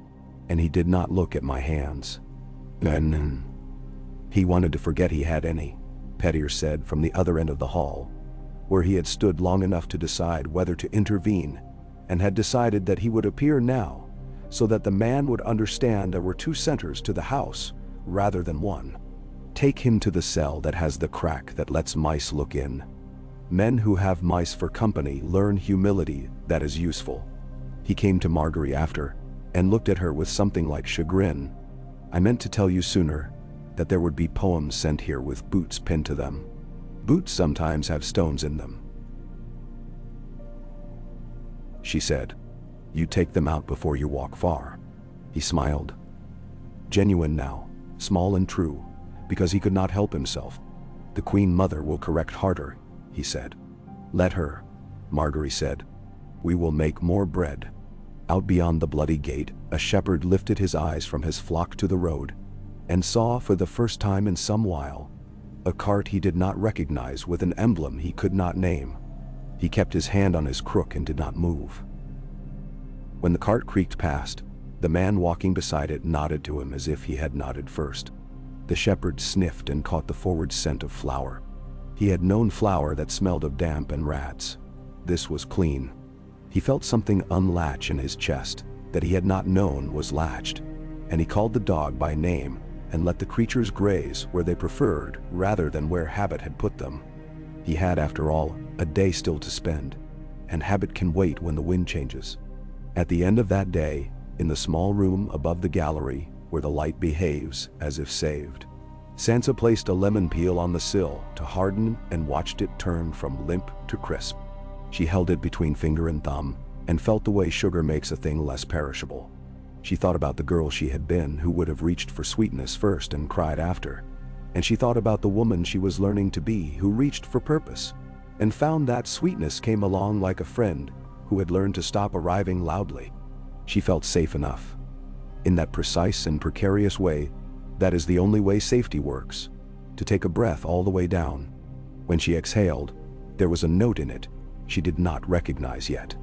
And he did not look at my hands." "Then he wanted to forget he had any," Petyr said from the other end of the hall, where he had stood long enough to decide whether to intervene, and had decided that he would appear now, so that the man would understand there were two centers to the house, rather than one. "Take him to the cell that has the crack that lets mice look in. Men who have mice for company learn humility that is useful." He came to Margaery after, and looked at her with something like chagrin. "I meant to tell you sooner that there would be poems sent here with boots pinned to them. Boots sometimes have stones in them," she said. "You take them out before you walk far." He smiled. Genuine now, small and true, because he could not help himself. "The Queen Mother will correct harder," he said. "Let her," Margaery said. "We will make more bread." Out beyond the bloody gate, a shepherd lifted his eyes from his flock to the road, and saw for the first time in some while a cart he did not recognize with an emblem he could not name. He kept his hand on his crook and did not move. When the cart creaked past, the man walking beside it nodded to him as if he had nodded first. The shepherd sniffed and caught the forward scent of flour. He had known flour that smelled of damp and rats. This was clean. He felt something unlatch in his chest that he had not known was latched, and he called the dog by name and let the creatures graze where they preferred rather than where habit had put them. He had, after all, a day still to spend, and habit can wait when the wind changes. At the end of that day, in the small room above the gallery where the light behaves as if saved, Sansa placed a lemon peel on the sill to harden and watched it turn from limp to crisp. She held it between finger and thumb and felt the way sugar makes a thing less perishable. She thought about the girl she had been who would have reached for sweetness first and cried after. And she thought about the woman she was learning to be who reached for purpose and found that sweetness came along like a friend who had learned to stop arriving loudly. She felt safe enough. In that precise and precarious way, that is the only way safety works, to take a breath all the way down. When she exhaled, there was a note in it she did not recognize yet.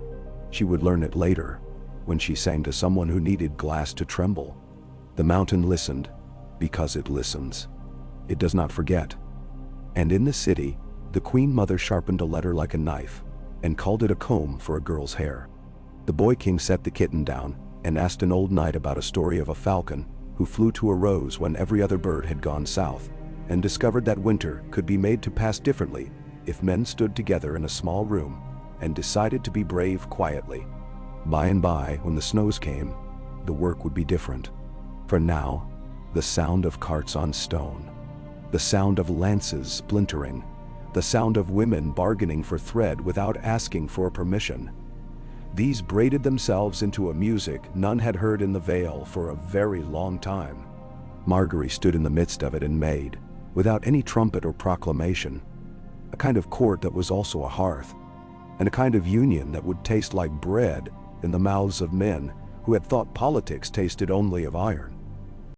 She would learn it later, when she sang to someone who needed glass to tremble. The mountain listened, because it listens. It does not forget. And in the city, the Queen Mother sharpened a letter like a knife, and called it a comb for a girl's hair. The boy king set the kitten down, and asked an old knight about a story of a falcon who flew to a rose when every other bird had gone south, and discovered that winter could be made to pass differently if men stood together in a small room and decided to be brave quietly. By and by, when the snows came, the work would be different. For now, the sound of carts on stone, the sound of lances splintering, the sound of women bargaining for thread without asking for permission. These braided themselves into a music none had heard in the Vale for a very long time. Margaery stood in the midst of it and made, without any trumpet or proclamation, a kind of court that was also a hearth, and a kind of union that would taste like bread in the mouths of men who had thought politics tasted only of iron.